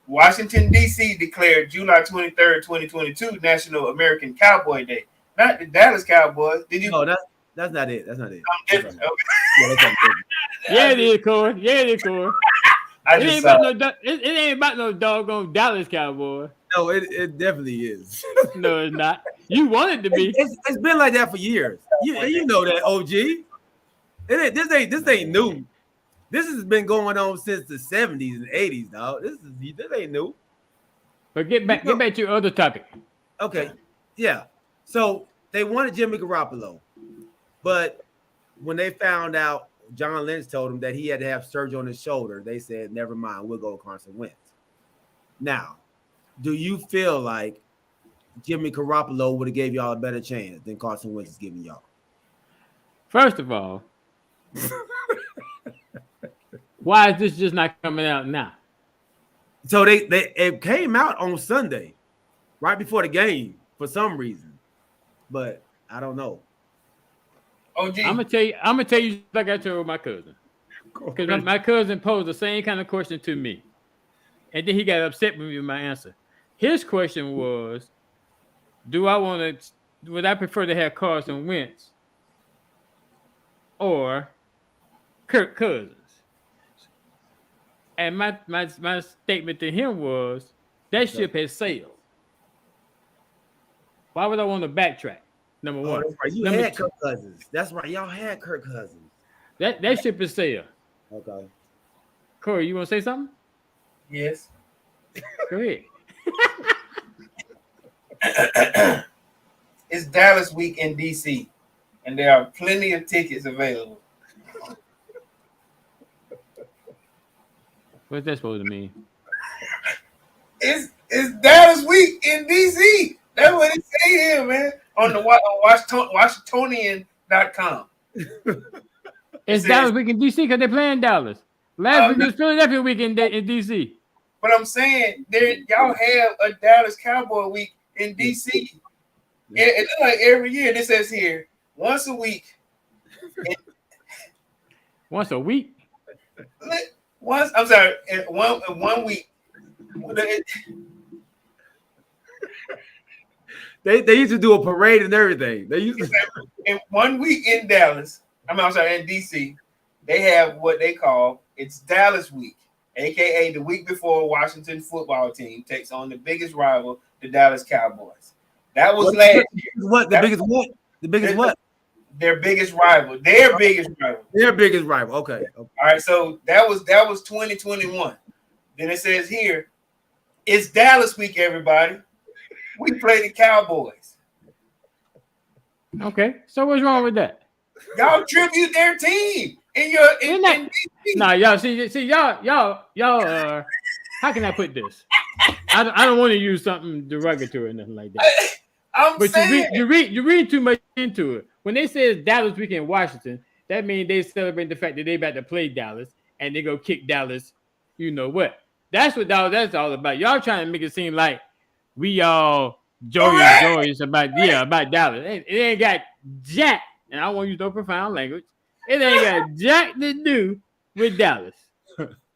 Washington, D.C. declared July 23rd, 2022 National American Cowboy Day. Not the Dallas Cowboys. Did you? No, that's not it. That's not it. Different. Okay. Yeah, that's not it. Yeah, it is, Corey. I It just ain't saw. about no. It ain't about no doggone Dallas Cowboy. No, it definitely is. No, it's not. You want it to be. It's been like that for years. You know that, OG. This ain't new. This has been going on since the 70s and 80s, dog. This ain't new. But get back to your other topic. Okay, yeah. So they wanted Jimmy Garoppolo, but when they found out, John Lynch told him that he had to have surgery on his shoulder. They said, "Never mind, we'll go with Carson Wentz." Now, do you feel like Jimmy Garoppolo would have gave y'all a better chance than Carson Wentz is giving y'all? First of all, why is this just not coming out now? So it came out on Sunday, right before the game, for some reason, but I don't know. OG. I'm gonna tell you like I told my cousin, because my cousin posed the same kind of question to me, and then he got upset with me with my answer. His question was, would I prefer to have Carson Wentz or Kirk Cousins? And my statement to him was, that ship has sailed. Why would I want to backtrack? Number one. That's right. You Number had two, Kirk Cousins. That's right. Y'all had Kirk Cousins. that ship is sailed. Okay. Corey, you want to say something? Yes. Go ahead. It's Dallas week in DC, and there are plenty of tickets available. What's that supposed to mean? It's Dallas week in DC. That's what it say here, man. On the Washingtonian.com. It's Dallas week in DC because they're playing Dallas. Last week was Philadelphia week in DC. But I'm saying, y'all have a Dallas Cowboy week in DC. It looks like every year. This says here once a week. Once a week? I'm sorry, one week. They used to do a parade and everything. They used to in 1 week in Dallas. In DC, they have what they call it's Dallas week, aka the week before Washington football team takes on the biggest rival, the Dallas Cowboys. That was last year. What the biggest what? The biggest what? Their biggest rival. Their biggest rival. Their biggest rival. Okay. All right. So that was 2021. Then it says here, it's Dallas week, everybody. We play the Cowboys. Okay. So what's wrong with that? Y'all tribute their team in your in DC. Nah, y'all see y'all how can I put this? I don't want to use something derogatory or nothing like that. I'm saying you read too much into it. When they say it's Dallas week in Washington, that means they celebrate the fact that they about to play Dallas and they go kick Dallas. You know what? That's what that's all about. Y'all trying to make it seem like we all joyous about Dallas. It ain't got jack, and I won't use no profound language. It ain't got jack to do with Dallas.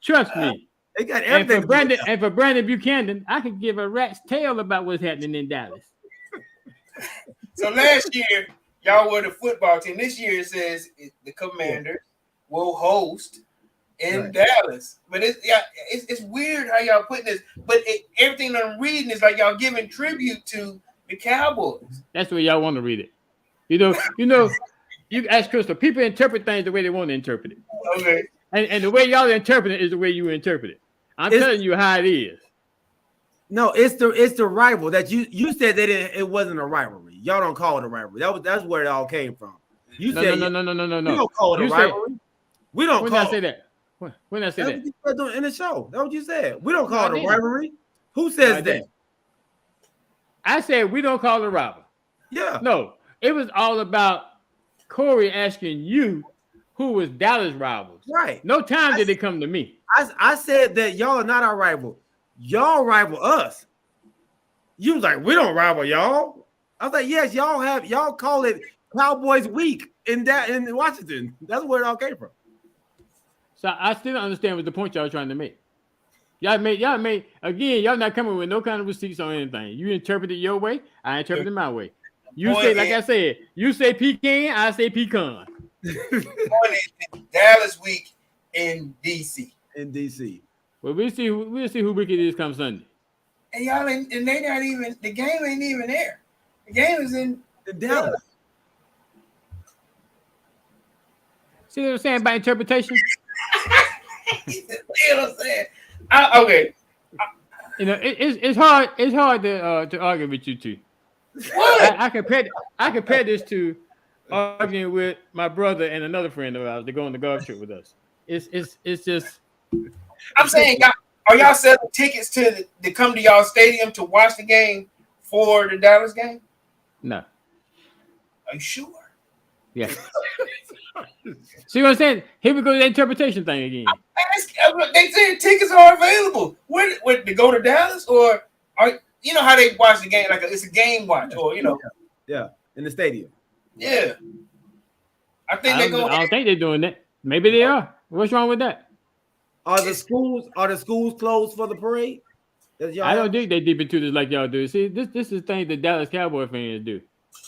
Trust me. They got everything. And for Brandon Buchanan, I could give a rat's tail about what's happening in Dallas. So last year, y'all were the football team. This year it says the Commanders will host in Dallas. But it's weird how y'all putting this. But everything that I'm reading is like y'all giving tribute to the Cowboys. That's the way y'all want to read it. You know, You ask Crystal. People interpret things the way they want to interpret it. Okay. And the way y'all interpret it is the way you interpret it. I'm telling you how it is. No, it's the rival that you said that it wasn't a rivalry. Y'all don't call it a rivalry. That's where it all came from. You said No. We don't call it a rivalry. We don't. When call did I say that? When did I say that? You said in the show. That's what you said. We don't call it a didn't. rivalry. Who says that? I said we don't call it a rivalry. Yeah. No, it was all about Corey asking you who was Dallas rivals. Right. No time did it come to me. I said that y'all are not our rival. Y'all rival us. You was like, we don't rival y'all. I was like, yes, y'all call it Cowboys Week in Washington. That's where it all came from. So I still don't understand what the point y'all trying to make. Y'all made again, y'all not coming with no kind of receipts on anything. You interpret it your way, I interpret it my way. You say, like I said, you say pecan, I say pecan. Dallas Week in DC. In DC. Well, we'll see who wicked is come Sunday. And y'all and they not even the game ain't even there. The game is in Dallas. See what I'm saying about interpretation? You know what I'm saying? Okay. You know, it's hard to argue with you two. What? I compare this to arguing with my brother and another friend of ours that go on the golf trip with us. It's just. I'm saying, are y'all selling tickets to come to y'all stadium to watch the game for the Dallas game? No. Are you sure? Yeah. See what I'm saying? Here we go to the interpretation thing again. They said tickets are available. Where to go to Dallas, or you know how they watch the game? Like it's a game watch, or you know. Yeah, in the stadium. Yeah. I think they're going. I don't think they're doing that. Maybe they are. What's wrong with that? Are the schools closed for the parade? I don't think they deep into this like y'all do. See, this is thing that Dallas Cowboy fans do.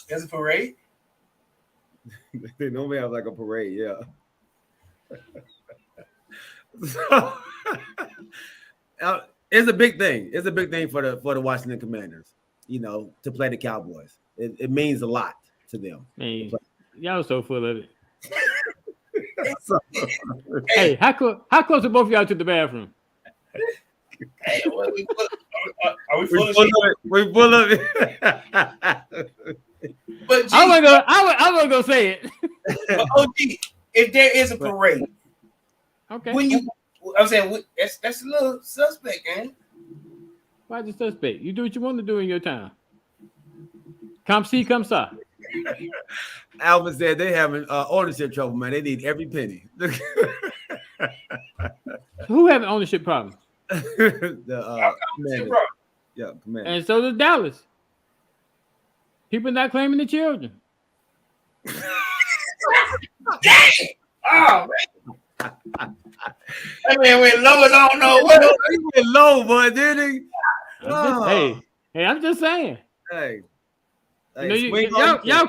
There's a parade. They normally have like a parade, yeah. It's a big thing. It's a big thing for the Washington Commanders, you know, to play the Cowboys. It means a lot to them. Man, y'all so full of it. Hey, how close are both of y'all to the bathroom? Hey, are we full of shit? We're full of it. But I wasn't gonna say it. But OG, if there is a parade, okay. I'm saying that's a little suspect, man. Why is it suspect? You do what you want to do in your time. Come see, come saw. Alvin said they having ownership trouble, man. They need every penny. Who having ownership problems? Commander. Yeah, Commander. And so does Dallas. People not claiming the children. Dang! Oh man. That man went low as I don't know what. He went low, boy, didn't he? I'm just saying. Hey. You know, y'all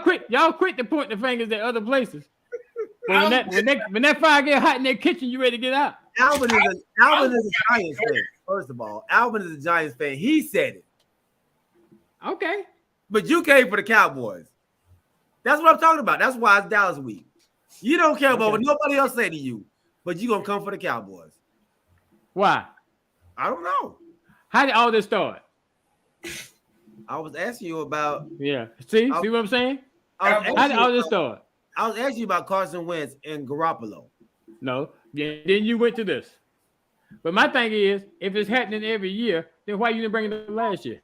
quit to point the fingers at other places. But when that fire get hot in their kitchen, you ready to get out. Alvin is a Giants fan. First of all, Alvin is a Giants fan. He said it. Okay. But you came for the Cowboys. That's what I'm talking about. That's why it's Dallas week. You don't care about what nobody else say to you, but you gonna come for the Cowboys. Why? I don't know. How did all this start? I was asking you about. Yeah. See what I'm saying? How did all this start? I was asking you about Carson Wentz and Garoppolo. No. Then you went to this. But my thing is, if it's happening every year, then why you didn't bring it up last year?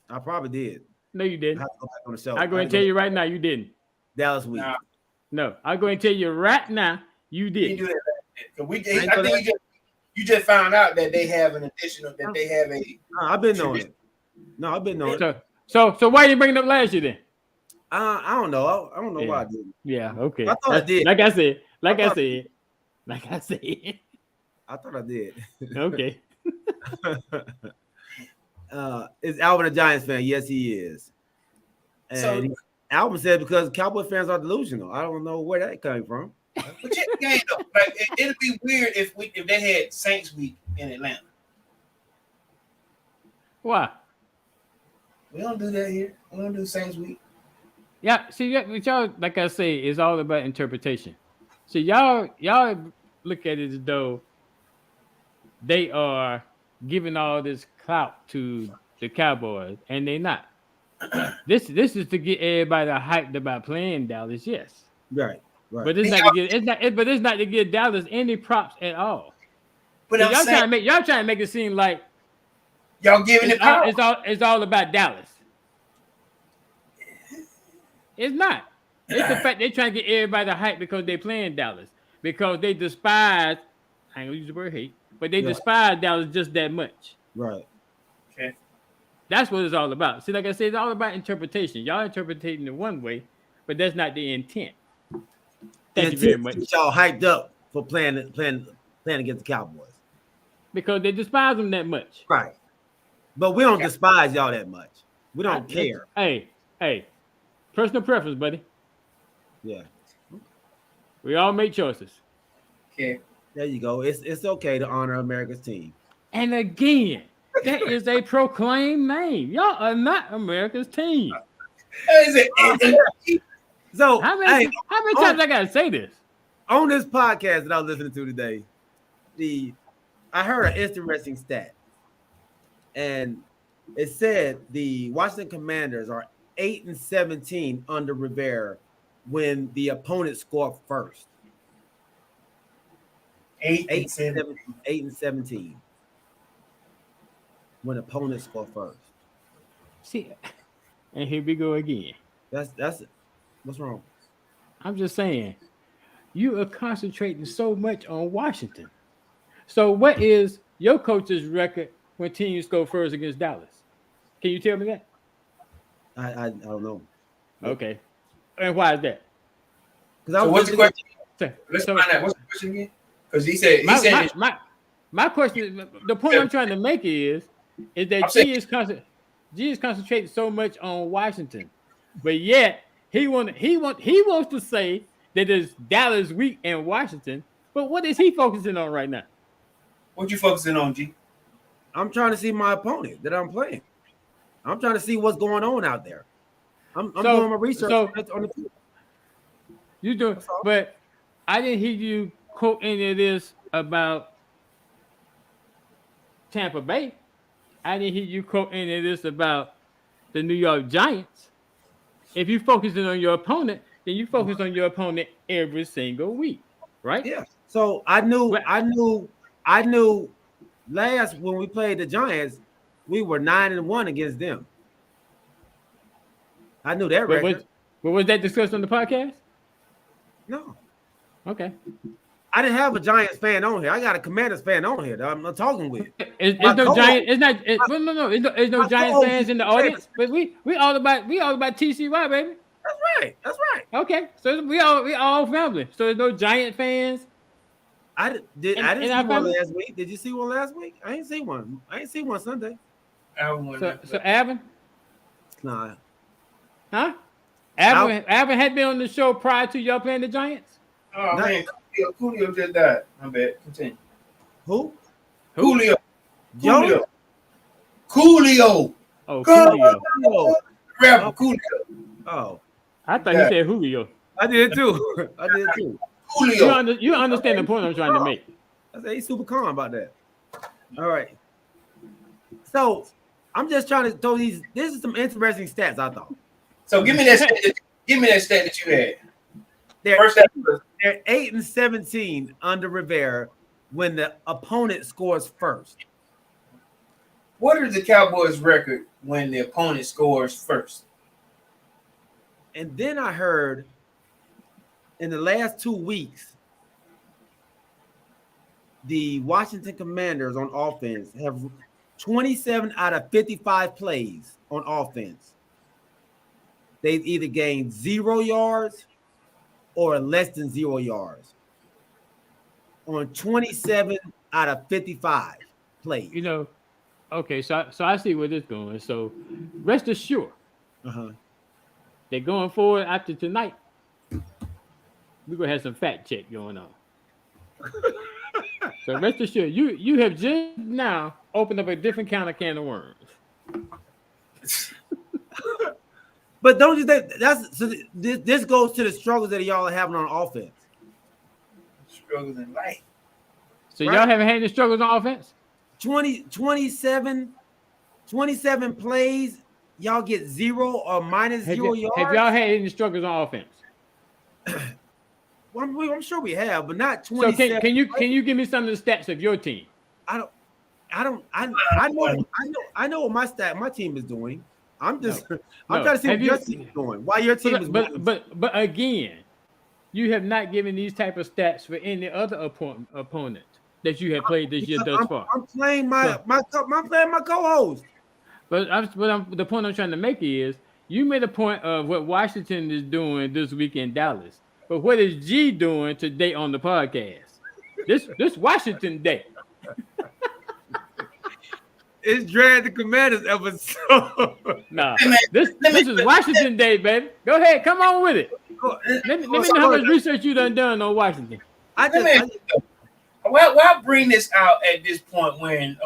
I probably did. No, you didn't. I have to go back on the show. I'm going to tell you right now, you didn't. Dallas week. No, I'm going to tell you right now, you did. I think you just found out that they have an additional, that they have a. I've been knowing it. No, I've been knowing it. So why you bring it up last year then? I don't know. I don't know why I didn't. Yeah, okay. I thought I did. Like I said. I thought I did. Okay. Is Alvin a Giants fan? Yes, he is. And Alvin said because Cowboy fans are delusional. I don't know where that came from. But check the game though. Like it'd be weird if they had Saints week in Atlanta. Why? We don't do that here. We don't do Saints week. Yeah, see, y'all, like I say, it's all about interpretation. So y'all look at it as though they are giving all this clout to the Cowboys, and they're not. This is to get everybody hyped about playing Dallas, yes. Right. But it's not to get but it's not to give Dallas any props at all. But So I'm saying y'all trying to make it seem like y'all giving it power. it's all about Dallas. It's not. It's the fact they're trying to get everybody hype because they're playing Dallas. Because they despise, I ain't gonna use the word hate, but they despise Dallas just that much. Right. Okay. That's what it's all about. See, like I said, it's all about interpretation. Y'all interpreting it one way, but that's not the intent. Thank you very much. Y'all hyped up for playing against the Cowboys. Because they despise them that much. Right. But we don't despise y'all that much. We don't care. Hey. Personal preference, buddy. Yeah. We all make choices. Okay. There you go. It's okay to honor America's team. And again, that is a proclaimed name. Y'all are not America's team. So how many times I gotta say this? On this podcast that I was listening to today, I heard an interesting stat. And it said the Washington Commanders are 8-17 under Rivera when the opponent scored first. 8-17 when opponents score first. See, and here we go again. That's it. What's wrong? I'm just saying, you are concentrating so much on Washington. So what is your coach's record when teams go first against Dallas? Can you tell me that? I don't know. Okay. And why is that? So what's the question? Let's find out. What's the question again? Because he said my question. The point I'm trying to make is that G is concentrating so much on Washington, but yet he wants to say that it's Dallas week and Washington. But what is he focusing on right now? What you focusing on, G? I'm trying to see my opponent that I'm playing. I'm trying to see what's going on out there. I'm doing my research on the field. You do, but I didn't hear you quote any of this about Tampa Bay. I didn't hear you quote any of this about the New York Giants. If you're focusing on your opponent, then you focus on your opponent every single week, right? Yeah. So I knew last when we played the Giants, we were 9-1 against them. I knew that record. Was that discussed on the podcast? No. Okay. I didn't have a Giants fan on here. I got a Commanders fan on here that I'm talking with. There's no Giants fans in the audience, but we all about TCY, baby. That's right. Okay, so we all family. So there's no Giant fans. I didn't see one last week. Did you see one last week? I didn't see one. I didn't see one Sunday. So Alvin? Nah. Huh? Alvin had been on the show prior to y'all playing the Giants? Oh, man. Coolio just died. I'm bad. Continue. Who? Coolio. Coolio. Coolio. Oh, Coolio. Rapper Coolio. Oh. I thought you said Julio. I did too. Coolio. You understand the point I'm trying to make. I said he's super calm about that. All right. So I'm just trying to throw these. This is some interesting stats, I thought. So give me that stat. Give me that stat that you had. They're 8-17 under Rivera when the opponent scores first. What is the Cowboys' record when the opponent scores first? And then I heard in the last 2 weeks, the Washington Commanders on offense have 27 out of 55 plays on offense. They've either gained 0 yards or less than 0 yards on 27 out of 55 plays. You know, okay, so I see where this is going. So rest assured, they're going forward after tonight. We're gonna have some fact check going on. So rest assured, you have just now opened up a different kind of can of worms. But don't you think that's so? This goes to the struggles that y'all are having on offense. Struggles in life. So Right. y'all haven't had any struggles on offense? 27 plays, y'all get 0 or minus 0 yards. Have y'all had any struggles on offense? Well, I'm sure we have, but not So 27. can you give me some of the stats of your team? I know what my team is doing. I'm trying to see what your team is doing. Why your team is winning. But again, you have not given these type of stats for any other opponent that you have played this year thus far. I'm playing my co-host. But the point I'm trying to make is you made a point of what Washington is doing this week in Dallas. But what is G doing today on the podcast? This Washington Day. It's Drag the Commanders episode. Nah, this is Washington Day, baby. Go ahead, come on with it. Let me know how much research you done on Washington. Why bring this out at this point when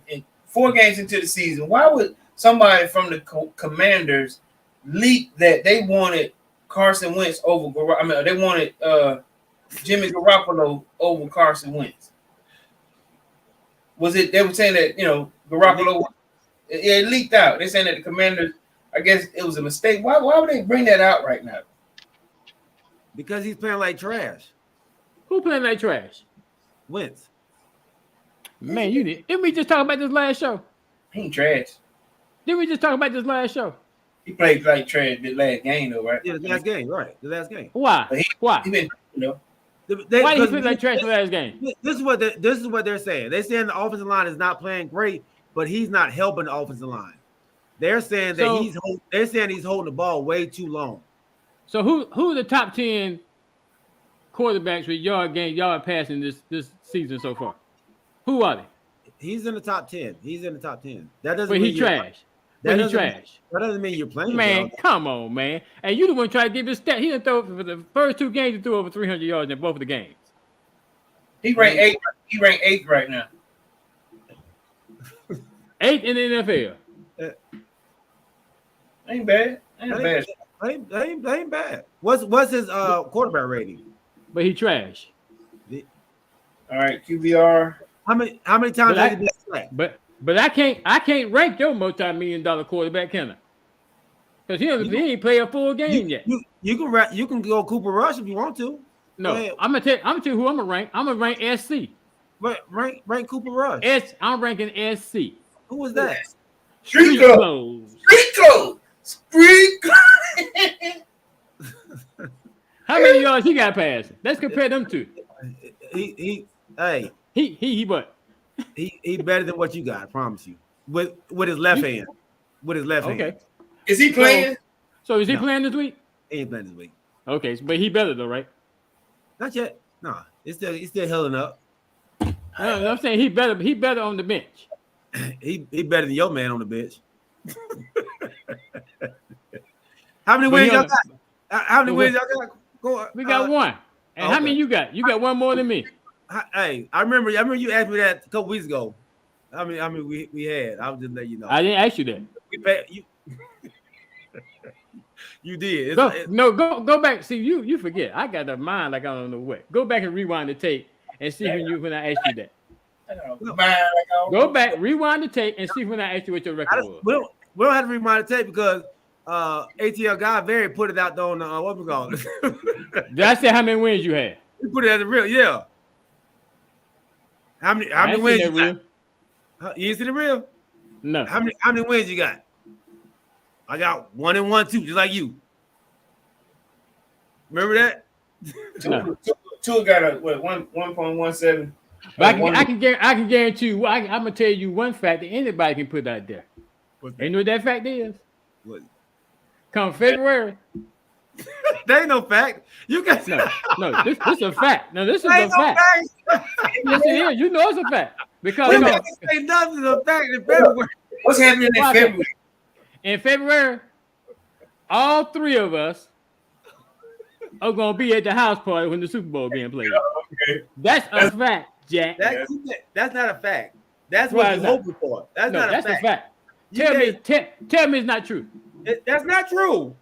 in 4 games into the season? Why would somebody from the Commanders leak that they wanted Carson Wentz over? I mean, they wanted Jimmy Garoppolo over Carson Wentz. Was it? They were saying that Garoppolo. It leaked out. They're saying that the Commanders. I guess it was a mistake. Why would they bring that out right now? Because he's playing like trash. Who playing like trash? Wentz. Man, you didn't we just talk about this last show? He ain't trash. Didn't we just talk about this last show? He played like trash the last game though, right? Yeah, the last game, right? The last game. Why? Why? He been, Why did he play like trash the last game? This is what they're saying. They're saying the offensive line is not playing great, but he's not helping the offensive line. They're saying that he's holding the ball way too long. So who are the top 10 quarterbacks with yard passing this season so far? Who are they? He's in the top 10. He's in the top 10. That doesn't But mean he trash. That doesn't mean you're playing. Man, well. come on, man. And you the one trying to give his stat. He done throw for the first 2 games. He threw over 300 yards in both of the games. He ranked 8th. He ranked 8th right now. 8th in the NFL. Ain't bad. Ain't bad. What's his quarterback rating? But he trash. All right, QBR. How many times has he been sacked? But I can't rank your multi-million-dollar quarterback, can I? Because he ain't played a full game yet. You can go Cooper Rush if you want to. No, I'm gonna tell you who I'm gonna rank. I'm gonna rank SC. Rank Cooper Rush. I'm ranking SC. Who was that? Street clothes. How many yards he got passing? Let's compare them two. He what? He better than what you got, I promise you. With his left hand. With his left hand. Okay. Is he playing? So is he playing this week? He ain't playing this week. Okay, but he better though, right? Not yet. No, he's still healing up. I'm saying he better on the bench. He better than your man on the bench. How many wins y'all got? How many wins y'all got? We got 1. And how many you got? You got 1 more than me. Hey, I remember you asked me that a couple weeks ago. I mean, we had. I was just letting you know. I didn't ask you that. You did. Go back. See, you forget. I got a mind like I don't know what. Go back and rewind the tape and see when I asked you that. Go back, rewind the tape, and see when I asked you what your record was. We don't have to rewind the tape because ATL Guy Very put it out there on what we call it. Did I say how many wins you had? He put it as a real, yeah. How many wins you got? You ain't see the real? No. How many wins you got? I got 1 and 1 too, just like you. Remember that? Two got a 1.17. But I can guarantee you. I'm gonna tell you one fact that anybody can put out there. You know what that fact is? What? Come February. There ain't no fact. You got no. This is a fact. No, this is a fact. Yes, it is. You know it's a fact because ain't nothing a fact in February. What's happening in February? In February, all 3 of us are gonna be at the house party when the Super Bowl being played. Okay. That's a fact, Jack. That's not a fact. That's what you're hoping for. That's not a fact. Tell me it's not true. That's not true.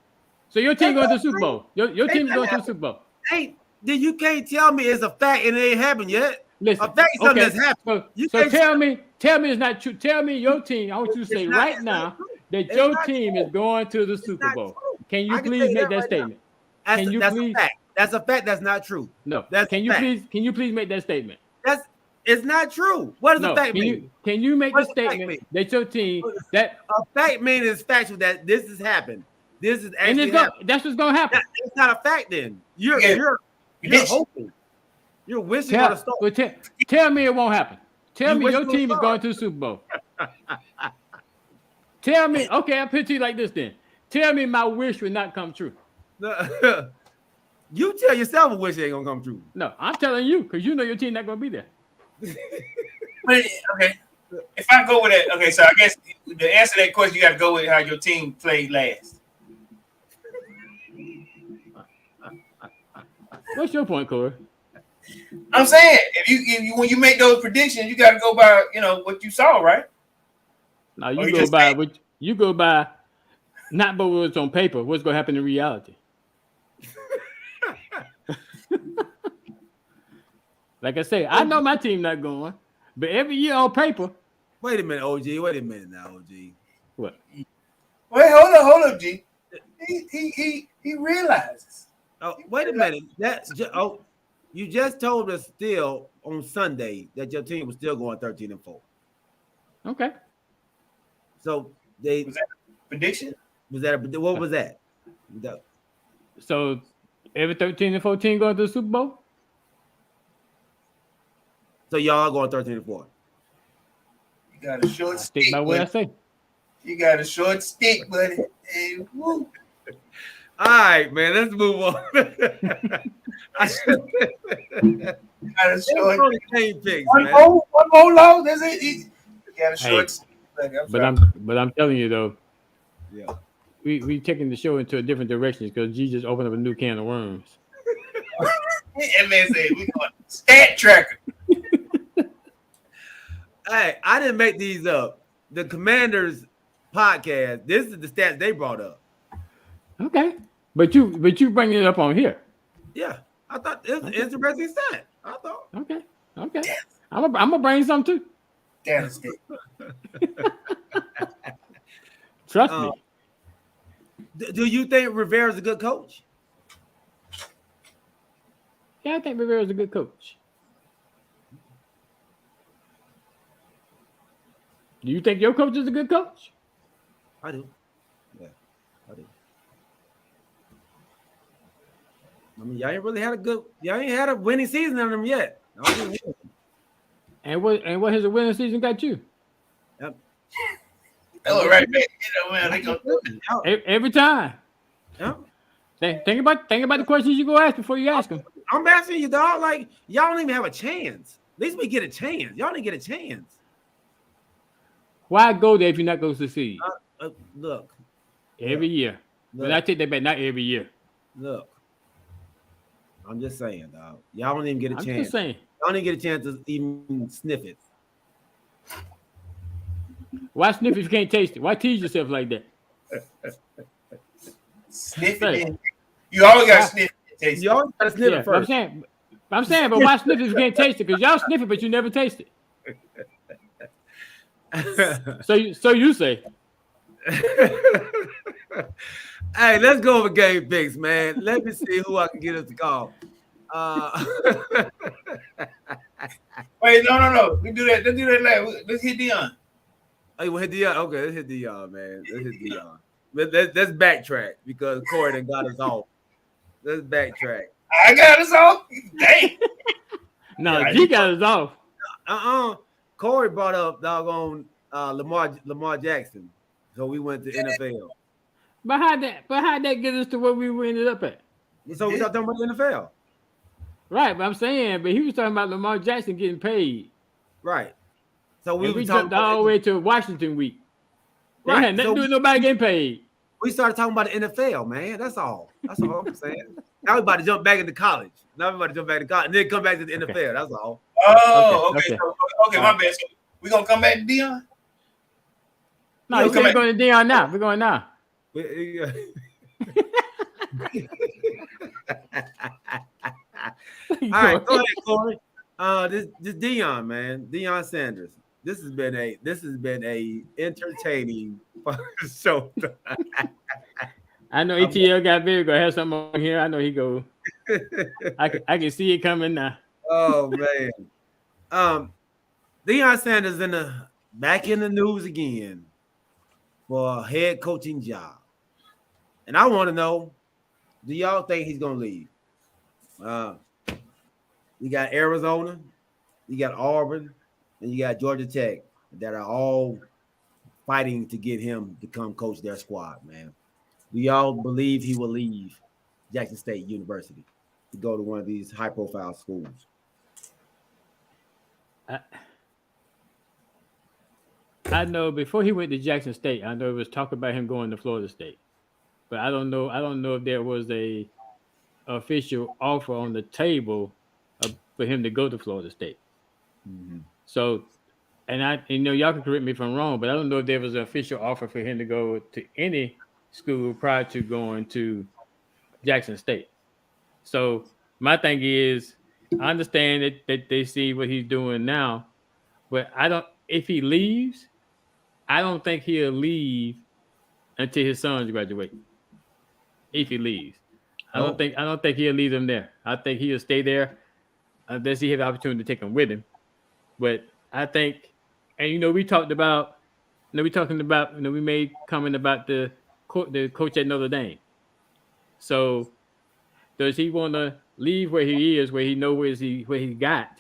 So your team going to the Super Bowl. Your team is going to the Super Bowl. Hey, then you can't tell me it's a fact and it ain't happened yet. Listen, A fact is something that's happened. So tell me it's not true. Tell me your team. I want you to say right now that your team is going to the Super Bowl. Can you please make that statement? Can you please? A fact. That's a fact. That's not true. No. That's can you please make that statement? It's not true. What does a fact mean? Can you make the statement that your team that a fact means it's factual that this has happened. This is actually happened. That's what's gonna happen. It's not a fact then. You're hoping. You're wishing on a star. Tell me it won't happen. Tell me your team is going to the Super Bowl. Tell me, okay, I'll put it to you like this then. Tell me my wish would not come true. You tell yourself a wish ain't gonna come true. No, I'm telling you, because you know your team not gonna be there. But, okay. If I go with that, okay, so I guess the answer to that question, you got to go with how your team played last. What's your point, Corey? I'm saying if you when you make those predictions, you got to go by what you saw, right? No, you go by not but what's on paper. What's gonna happen in reality? Like I say, I know my team not going, but every year on paper. Wait a minute, OG. Wait a minute now, OG. What? Wait, hold up, G. He realizes. Oh, wait a minute. You just told us still on Sunday that your team was still going 13-4. Okay. So was that a prediction? What was that? So every 13-4 team going to the Super Bowl? So y'all going 13-4. You got a short stick. Stick by what I say. You got a short stick, buddy. Hey, woo. All right, man. Let's move on. One more long. That's it. You got a short stick, buddy. But I'm telling you though. Yeah. We taking the show into a different direction because G just opened up a new can of worms. That man said we going stat tracker. Hey, I didn't make these up. The Commanders podcast. This is the stats they brought up. Okay, but you bring it up on here. Yeah, I thought it's an interesting stat. I thought. Okay. I'm gonna bring some too. Devastating. Trust me. Do you think Rivera's a good coach? Yeah, I think Rivera's a good coach. Do you think your coach is a good coach? I do. Yeah, I do. I mean, y'all ain't had a winning season on them yet. And what has a winning season got you? Yep. Oh, right, man. They go Every time. Yep. Think about the questions you go ask before you ask them. I'm asking you, dog. Like, y'all don't even have a chance. At least we get a chance. Y'all didn't get a chance. Why go there if you're not going to succeed? Look. Every year. Look. But I take that back. Not every year. Look. I'm just saying, dog. Y'all don't even get a chance. I'm just saying. Y'all don't even get a chance to even sniff it. Why sniff if you can't taste it? Why tease yourself like that? Sniff it. You always got to sniff it. Taste you always got to sniff it first. I'm saying, but why sniff it if you can't taste it? Because y'all sniff it, but you never taste it. So you say. Hey, let's go over game picks, man. Let me see who I can get us to call. Wait, no. We do that. Let's do that later. Let's hit Deion. Oh, you want to hit Deion? Okay, let's hit Deion, man. Let's hit Deion. Let's backtrack because Corey done got us off. Let's backtrack. I got us off. Dang. No, G got us off. Corey brought up doggone Lamar Jackson, so we went to NFL. But how'd that get us to where we ended up at? So we started talking about the NFL. Right, but I'm saying, but he was talking about Lamar Jackson getting paid. Right. So we jumped all the way to Washington week. They Right. had nothing to do with nobody getting paid. We started talking about the NFL, man. That's all. That's all I'm saying. Now we about to jump back into college. Now we about to jump back to college and then come back to the NFL. That's all. Oh, okay. Okay, my bad. So we gonna come back to Deion? No, we're going to Deion now. We're going now. All right, go ahead, Corey. This Deion, man, Deion Sanders. This has been a entertaining show. I know ETL got big. Gonna have something on here. I know he go. I can see it coming now. Oh man. Deion Sanders back in the news again for a head coaching job. And I want to know, do y'all think he's gonna leave? You got Arizona, you got Auburn, and you got Georgia Tech that are all fighting to get him to come coach their squad, man. Do y'all believe he will leave Jackson State University to go to one of these high-profile schools? I know before he went to Jackson State, I know it was talk about him going to Florida State, but I don't know. I don't know if there was a official offer on the table for him to go to Florida State. Mm-hmm. So, and y'all can correct me if I'm wrong, but I don't know if there was an official offer for him to go to any school prior to going to Jackson State. So my thing is, I understand that they see what he's doing now, but if he leaves, I don't think he'll leave until his sons graduate. If he leaves, I don't think he'll leave them there. I think he'll stay there unless he has the opportunity to take them with him. But I think, and we talked about, we made comment about the coach at Notre Dame. So does he want to leave where he is, where he knows where he got,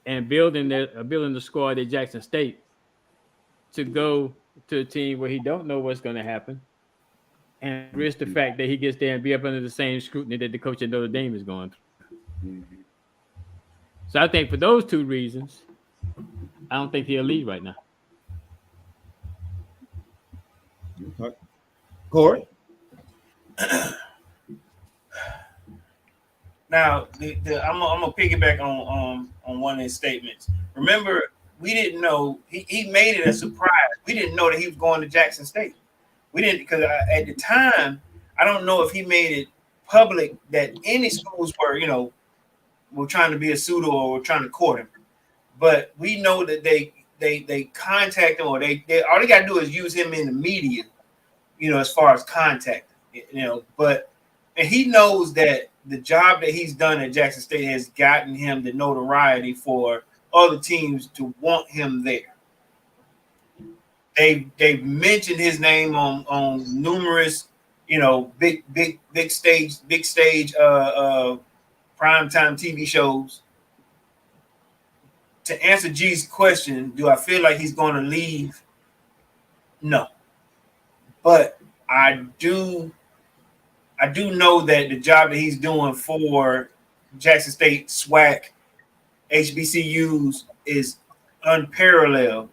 and building the squad at Jackson State to go to a team where he don't know what's going to happen, and risk the fact that he gets there and be up under the same scrutiny that the coach at Notre Dame is going through? Mm-hmm. So I think for those two reasons, I don't think he'll leave right now. Okay. Corey? Now, I'm gonna piggyback on one of his statements. Remember, we didn't know he made it a surprise. We didn't know that he was going to Jackson State. We didn't, because at the time, I don't know if he made it public that any schools were trying to be a pseudo or were trying to court him. But we know that they contact him, or they all they gotta do is use him in the media, as far as contact, But and he knows that the job that he's done at Jackson State has gotten him the notoriety for other teams to want him there. They've mentioned his name on numerous, big stage primetime TV shows. To answer G's question, do I feel like he's going to leave? No, but I do know that the job that he's doing for Jackson State SWAC HBCUs is unparalleled,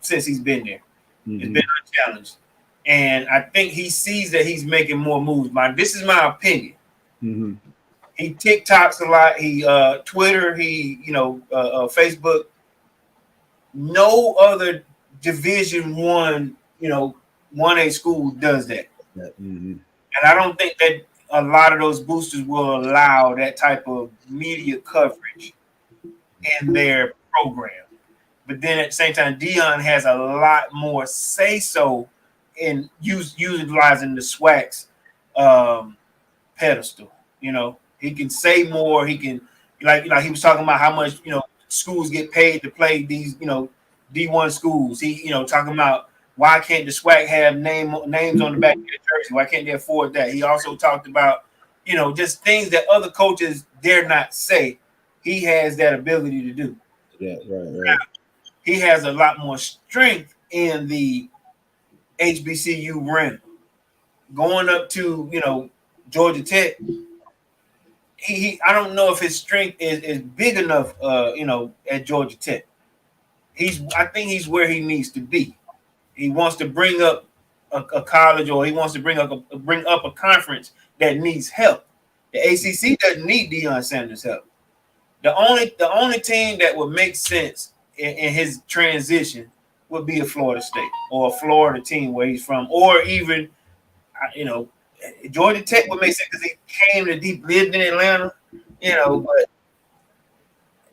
since he's been there. Mm-hmm. It's been unchallenged. And I think he sees that he's making more moves. This is my opinion. Mm-hmm. He TikToks a lot. He Twitter. He Facebook. No other Division I, 1A school does that. Mm-hmm. And I don't think that a lot of those boosters will allow that type of media coverage in their program. But then at the same time, Deion has a lot more say-so in utilizing the SWAC's pedestal. He can say more. He can, like he was talking about how much, schools get paid to play these, D1 schools. He, talking about why can't the SWAC have names on the back of their jersey? Why can't they afford that? He also talked about, just things that other coaches dare not say. He has that ability to do. Yeah, right. Now, he has a lot more strength in the HBCU realm. Going up to, Georgia Tech, I don't know if his strength is big enough, at Georgia Tech. I think he's where he needs to be. He wants to bring up a college, or he wants to bring up a conference that needs help. The ACC doesn't need Deion Sanders' help. The only team that would make sense in his transition would be a Florida State or a Florida team where he's from, or even, Georgia Tech would make sense because he came to deep, lived in Atlanta, but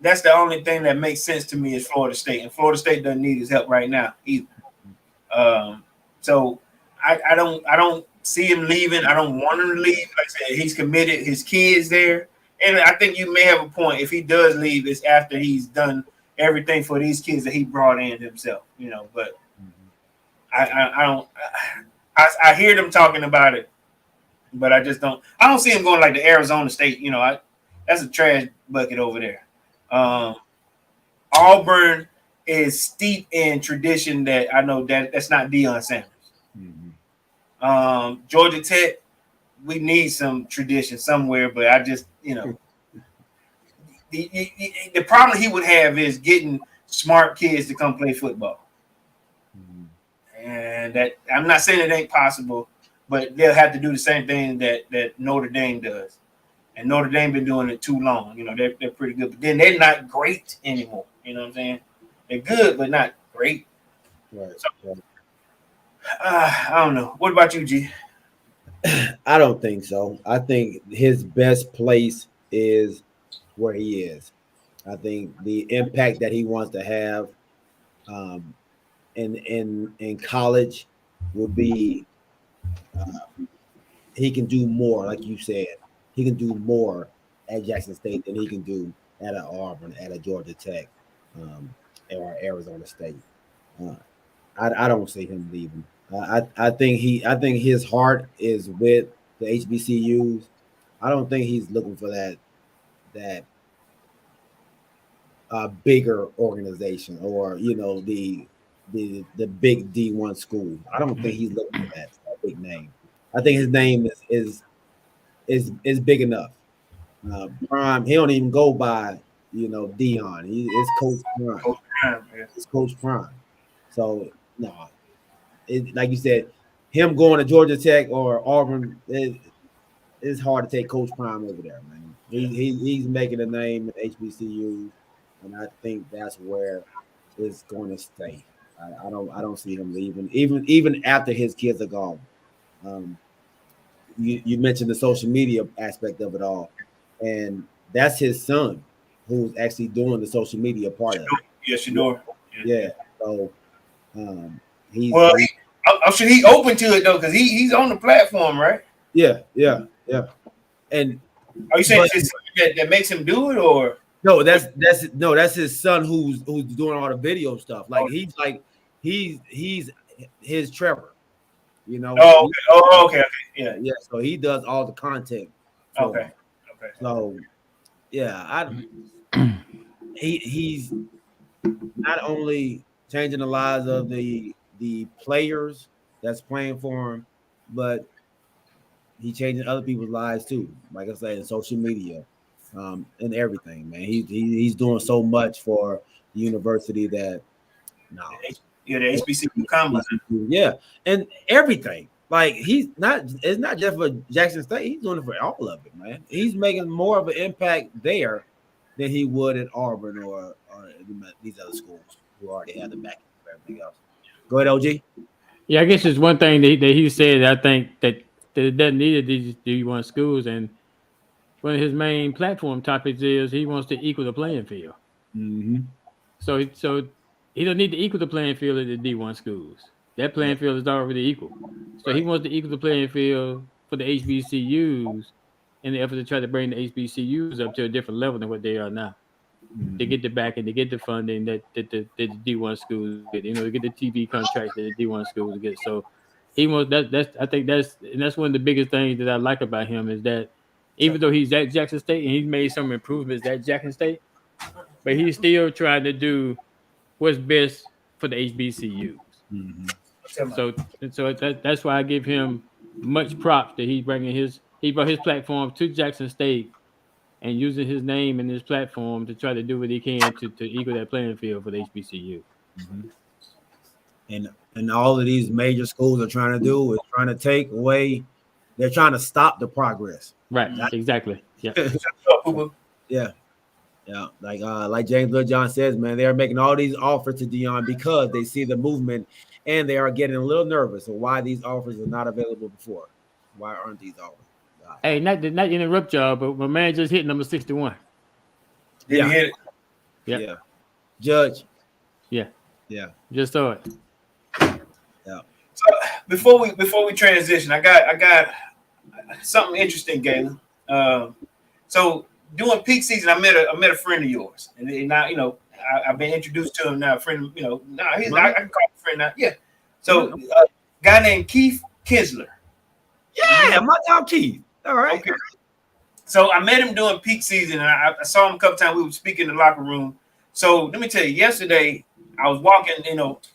that's the only thing that makes sense to me is Florida State, and Florida State doesn't need his help right now either. So I don't see him leaving. I don't want him to leave. Like I said, he's committed. His kids there, and I think you may have a point. If he does leave, it's after he's done everything for these kids that he brought in himself. But I don't. I hear them talking about it, but I just don't. I don't see him going like the Arizona State. That's a trash bucket over there. Auburn is steep in tradition that I know that's not Deion Sanders. Georgia Tech, we need some tradition somewhere, but I just, the problem he would have is getting smart kids to come play football. And that I'm not saying it ain't possible, but they'll have to do the same thing that Notre Dame does. And Notre Dame been doing it too long. They're pretty good, but then they're not great anymore. You know what I'm saying? They're good, but not great. Right. So, I don't know. What about you, G? I don't think so. I think his best place is where he is. I think the impact that he wants to have in college will be he can do more, like you said. He can do more at Jackson State than he can do at a Auburn, at a Georgia Tech, or Arizona State. I don't see him leaving. I think his heart is with the HBCUs. I don't think he's looking for that bigger organization or the big D1 school. I don't think he's looking for that big name. I think his name is big enough. Prime, he don't even go by Deion. It's Coach Prime. Coach Prime, yeah. It's Coach Prime. So no, like you said, him going to Georgia Tech or Auburn, it's hard to take Coach Prime over there, man. He's making a name at HBCU, and I think that's where it's going to stay. I don't see him leaving, even after his kids are gone. You mentioned the social media aspect of it all, and that's his son who's actually doing the social media part of it. Yes, you know. Yeah. So he's should he open to it though? Because he's on the platform, right? Yeah. And are you saying it's that makes him do it, or no? That's his son who's doing all the video stuff. Like he's his Trevor. Okay. Yeah. So he does all the content. Okay. So yeah, he's not only changing the lives of the players that's playing for him, but he's changing other people's lives too. Like I said, in social media, and everything, man. He's doing so much for the university that the HBCU combine. Yeah, and everything. Like it's not just for Jackson State. He's doing it for all of it, man. He's making more of an impact there than he would at Auburn or these other schools who already have the backing for everything else. Go ahead, OG. Yeah, I guess it's one thing that he said. I think that it doesn't need these D1 schools, and one of his main platform topics is he wants to equal the playing field. Mm-hmm. So he don't need to equal the playing field at the D1 schools. That playing field is already equal. So he wants to equal the playing field for the HBCUs in the effort to try to bring the HBCUs up to a different level than what they are now. Mm-hmm. To get the backing, to get the funding that the D1 schools get, to get the TV contracts that the D1 schools get. So he wants I think that's one of the biggest things that I like about him is that even though he's at Jackson State and he's made some improvements at Jackson State, but he's still trying to do what's best for the HBCUs. Mm-hmm. So that's why I give him much props that he's bringing he brought his platform to Jackson State and using his name and his platform to try to do what he can to equal that playing field for the HBCU. Mm-hmm. And all of these major schools are trying to do is trying to take away. They're trying to stop the progress. Right. Exactly. Yeah. Yeah. Yeah, like James Littlejohn says, man, they are making all these offers to Deion because they see the movement, and they are getting a little nervous of why these offers are not available before. Why aren't these all? Hey, not to interrupt y'all, but my man just hit number 61. Did Yeah. he hit it? Yep. Yeah. Judge. Yeah. Yeah. Just saw it. Yeah. So before we transition, I got something interesting, Galen. So during peak season, I met a friend of yours, and now I've been introduced to him now. A friend, I can call him a friend now. Yeah. So guy named Keith Kinsler. Yeah, my dog Keith. All right. Okay. So I met him during peak season, and I saw him a couple times. We would speak in the locker room. So let me tell you, yesterday I was walking.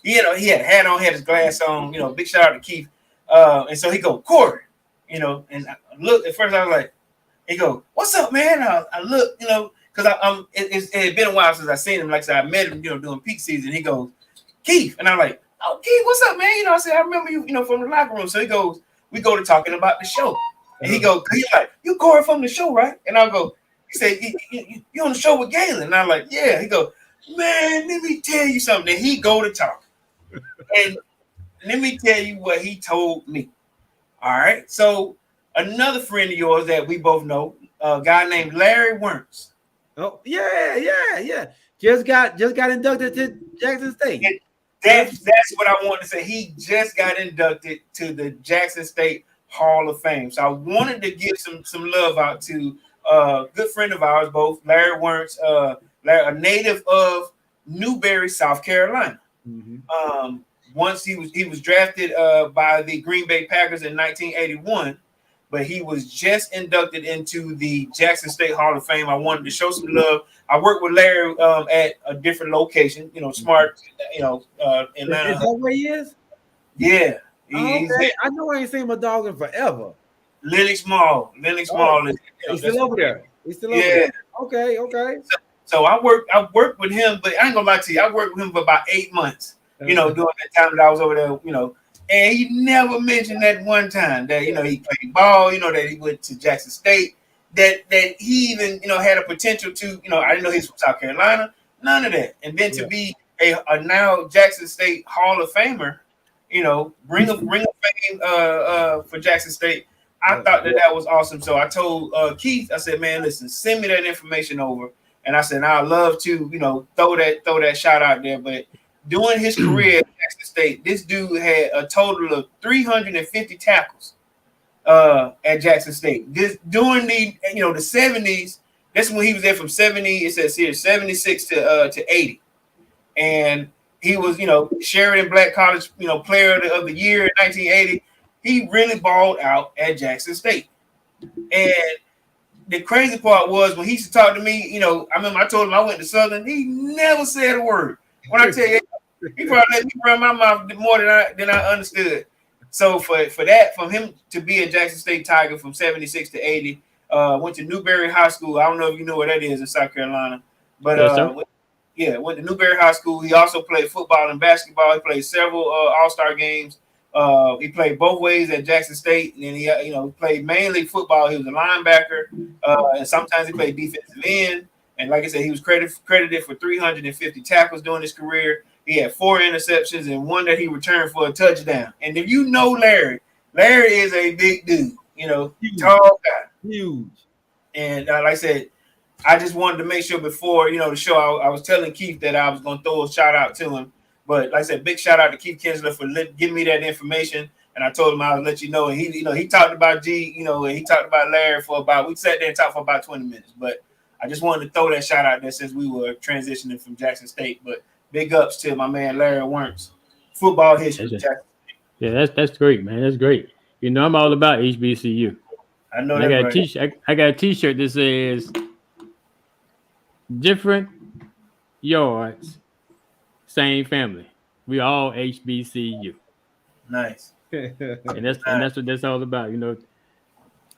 He had a hat on, had his glass on. Big shout out to Keith. And so he go, Corey, and I looked at first. I was like, he go, what's up, man? I look, because it had been a while since I seen him. Like I said, I met him, during peak season. He goes, Keith, and I'm like, oh, Keith, what's up, man? I said, I remember you, from the locker room. So he goes, we go to talking about the show. And he's like, you Corey from the show, right? And I'll go, he said, you on the show with Galen? And I'm like, yeah. He go, man, let me tell you something. And he go to talk. And let me tell you what he told me. All right. So another friend of yours that we both know, a guy named Larry Wernz. Oh, yeah. Just got inducted to Jackson State. And that's what I wanted to say. He just got inducted to the Jackson State Hall of Fame. So I wanted to give some love out to a good friend of ours, both Larry Wernz, a native of Newberry, South Carolina. Mm-hmm. Once he was drafted by the Green Bay Packers in 1981, but he was just inducted into the Jackson State Hall of Fame. I wanted to show some love. I worked with Larry at a different location, smart, Atlanta. Is that where he is? Yeah. Okay. I know I ain't seen my dog in forever. Lennox Mall. Lennox Mall is He's still over there. Okay. So I worked with him, but I ain't gonna lie to you, I worked with him for about 8 months, during that time that I was over there, and he never mentioned that one time that he played ball, that he went to Jackson State, that he even had a potential to, I didn't know he's from South Carolina, none of that. And then to be a now Jackson State Hall of Famer, ring of fame for Jackson State. I thought that was awesome. So I told Keith, I said, man, listen, send me that information over. And I said, I'd love to, throw that shout out there. But during his career at Jackson State, this dude had a total of 350 tackles at Jackson This during the the 70s. That's when he was there from 70. It says here 76 to 80, and he was Sheridan Black College Player of the Year in 1980. He really balled out at Jackson State, and the crazy part was when he used to talk to me. I remember I told him I went to Southern. He never said a word. When I tell you, he probably let me run my mouth more than I understood. So for that, from him to be a Jackson State Tiger from 76 to 80, went to Newberry High School. I don't know if you know where that is in South Carolina, but went to Newberry High School. He also played football and basketball. He played several All-Star games. He played both ways at Jackson State, and he played mainly football. He was a linebacker, and sometimes he played defensive end. And like I said, he was credited for 350 tackles during his career. He had 4 interceptions and 1 that he returned for a touchdown. And if you know Larry is a big dude, tall guy, huge. And like I said, I just wanted to make sure before the show, I was telling Keith that I was going to throw a shout out to him. But like I said, big shout out to Keith Kinsler for giving me that information. And I told him I would let you know. And he talked about G, and he talked about Larry we sat there and talked for about 20 minutes. But I just wanted to throw that shout out there since we were transitioning from Jackson State. But big ups to my man Larry Wernz, football history. Yeah, that's great, man. That's great. I'm all about HBCU. I know. I got a T-shirt that says "Different yards, same family. We all HBCU." Nice. And that's what that's all about.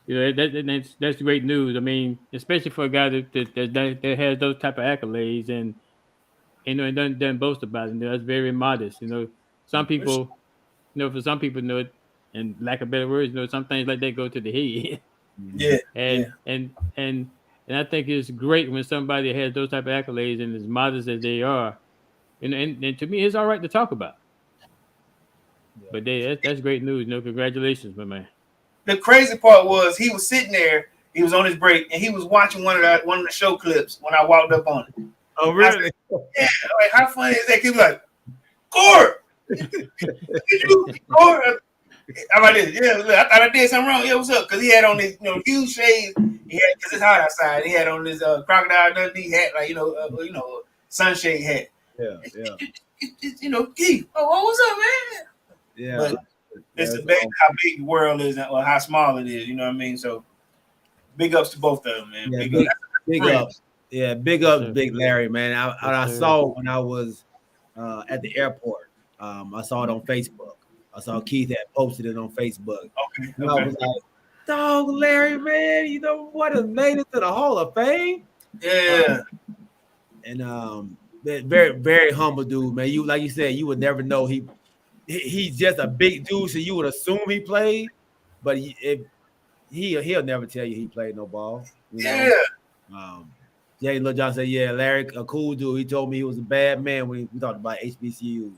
That's great news. I mean, especially for a guy that has those type of accolades and and doesn't boast about it. That's very modest. Some people, for some people, and lack of better words, some things like that go to the head. Yeah. And I think it's great when somebody has those type of accolades and as modest as they are, and to me, it's all right to talk about. But that's great news. Congratulations, my man. the crazy part was he was sitting there. He was on his break, and he was watching one of the show clips when I walked up on it. Oh, really? Yeah, like how funny is that? He was like, "Core, did you Core?" I'm like, "Yeah, look, I thought I did something wrong. Yeah, what's up?" Because he had on his huge shades. He had because it's hot outside. He had on his crocodile Dundee hat, like sunshade hat. Yeah. Keith. Oh, what's up, man? Yeah. But it's amazing how big the world is or how small it is. You know what I mean? So big ups to both of them, man. Yeah, big ups. Yeah, big ups, Big Larry, man. I saw when I was at the airport. I saw it on Facebook. I saw Keith had posted it on Facebook. Okay. And I was like, dog, Larry, man, you know what has made it to the Hall of Fame? Yeah. And very, very humble dude, man. You like you said, you would never know he's just a big dude, so you would assume he played, but he'll never tell you he played no ball. Yeah. Jay Lil John said, "Yeah, Larry, a cool dude. He told me he was a bad man when we talked about HBCUs."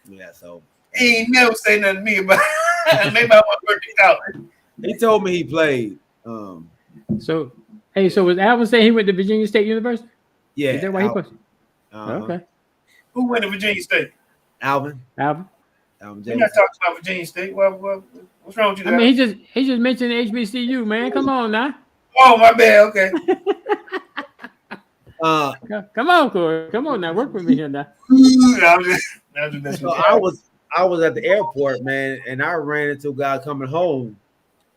Yeah, so he ain't never say nothing to me about maybe I want to work it out. He told me he played. So was Alvin saying he went to Virginia State University? Yeah. Is that why he posted? Okay. Who went to Virginia State? Alvin. We're not talking about Virginia State. What's wrong with you? I mean, he just mentioned HBCU, man. Come on now. Oh, my bad. Okay. Come on, Corey. Come on now. Work with me here now. I was at the airport, man, and I ran into a guy coming home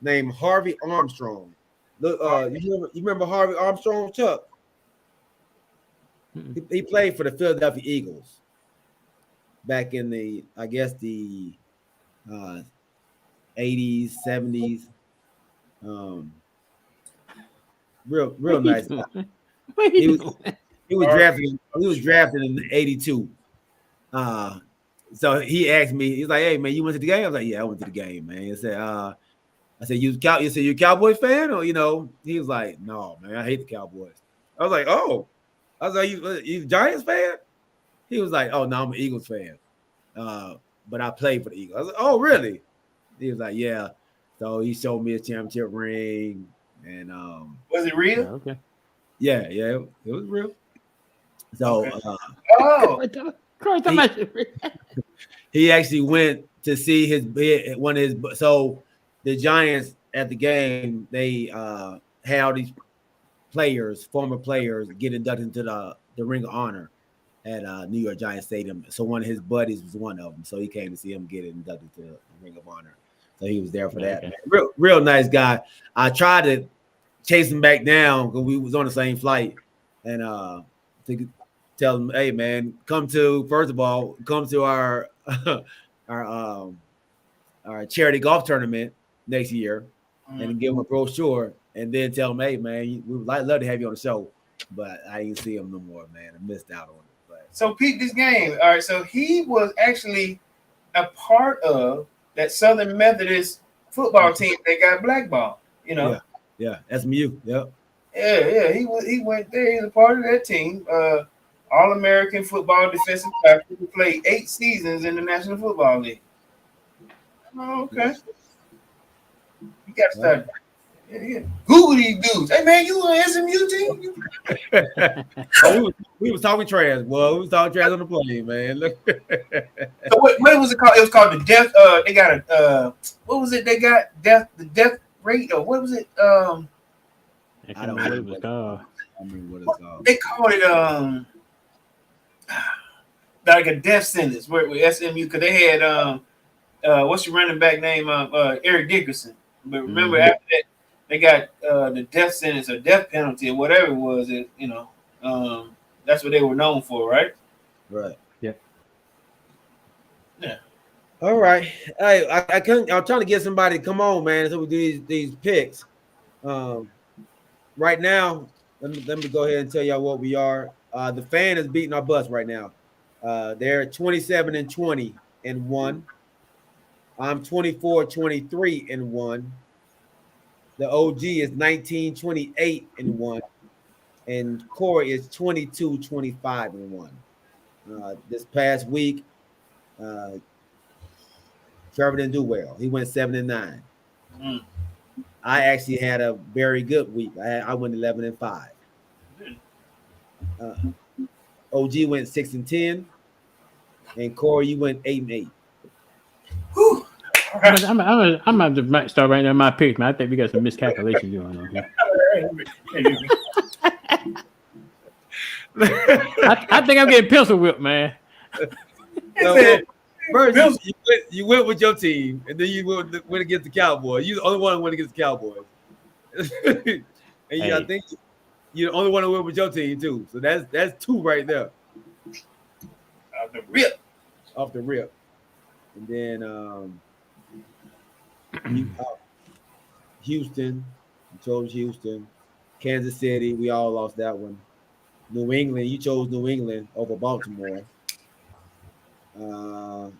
named Harvey Armstrong. Look, you remember Harvey Armstrong, Chuck? He played for the Philadelphia Eagles back in the 80s, 70s. Real nice guy. He was drafted in 82. So he asked me, he's like, "Hey man, you went to the game?" I was like, "Yeah, I went to the game, man." He said, I said, you a Cowboys fan?" Or he was like, "No, man, I hate the Cowboys." I was like, "Oh." I was like, you Giants fan?" He was like, "Oh no, I'm an Eagles fan. But I played for the Eagles." I was like, "Oh, really?" He was like, "Yeah." So he showed me a championship ring. And was it real? Okay. Yeah, it was real. So he actually went to see one of his. So the Giants at the game, they had all these former players, get inducted into the Ring of Honor at New York Giants Stadium. So one of his buddies was one of them. So he came to see him get inducted to the Ring of Honor. So he was there for that. Okay. Real nice guy. I tried to chase him back down because we was on the same flight, and to tell him, "Hey man, come to our our charity golf tournament next year, and give him a brochure, and then tell him, hey man, we would love to have you on the show." But I didn't see him no more, man. I missed out on it. But. So peep this game. All right, so he was actually a part of that Southern Methodist football team that got blackballed. Yeah, SMU. Yep. Yeah. He went there. He's a part of that team. All-American football defensive tackle. He played 8 seasons in the National Football League. Oh, okay. You got to start. Yeah. Google these dudes. Hey man, you on SMU team? we was talking trash. Well, we was talking trash on the plane, man. So what was it called? It was called the death. They got a what was it? They got the death rate, or what was it? I don't know what it was called. I mean, what it's called. They called it like a death sentence with SMU, because they had what's your running back name? Eric Dickerson. But remember after that, they got the death sentence or death penalty or whatever it was. That's what they were known for, right? Right. Yeah. All right. Hey, I couldn't. I'm trying to get somebody to come on, man. So we do these picks. Right now, let me go ahead and tell y'all what we are. The Fan is beating our butts right now. They're 27-20-1. I'm 24-23-1. The OG is 19-28-1. And Corey is 22-25-1. This past week, Trevor didn't do well. He went 7-9. Mm. I actually had a very good week. I went 11-5. OG went 6-10, and Corey, you went 8-8. Whew. I'm about to start right now my picks, man. I think we got some miscalculation going on here. I think I'm getting pencil whipped, man. No, first you went with your team, and then you went against the Cowboys. You the only one who went against the Cowboys. And I think you're the only one who went with your team too. So that's 2 right there. Off the rip. And then Houston, you chose Houston. Kansas City, we all lost that one. New England, you chose New England over Baltimore. I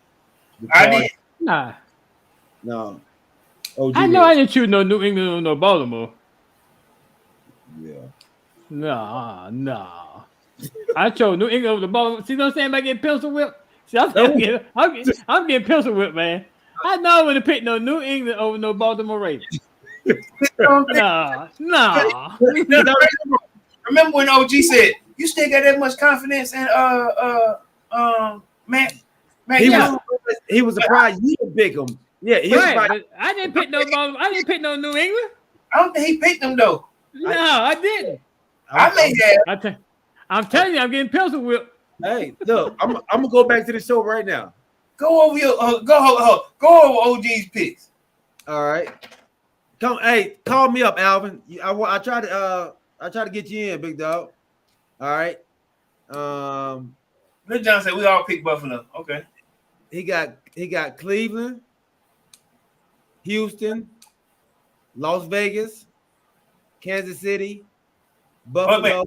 did. Nah. No. OG I know I didn't choose no New England or no Baltimore. Yeah. No. I chose New England over the Baltimore. See what I'm saying about getting pencil whipped? See, I'm getting pencil whipped, man. I know I would have picked no New England over no Baltimore Ravens. No. Remember when OG said, you still got that much confidence in Matt? He was surprised you didn't pick him. Yeah, he was Right, surprised. but I didn't pick no Baltimore. I didn't pick no New England. I don't think he picked them though. No, I didn't. I may have. I'm telling you, I'm getting pencil whipped. Hey, look, I'm gonna go back to the show right now. Go over your go over OG's picks. All right. Call me up, Alvin. I try to get you in, big dog. All right. Let John say we all picked Buffalo. Okay. He got Cleveland, Houston, Las Vegas, Kansas City, Buffalo.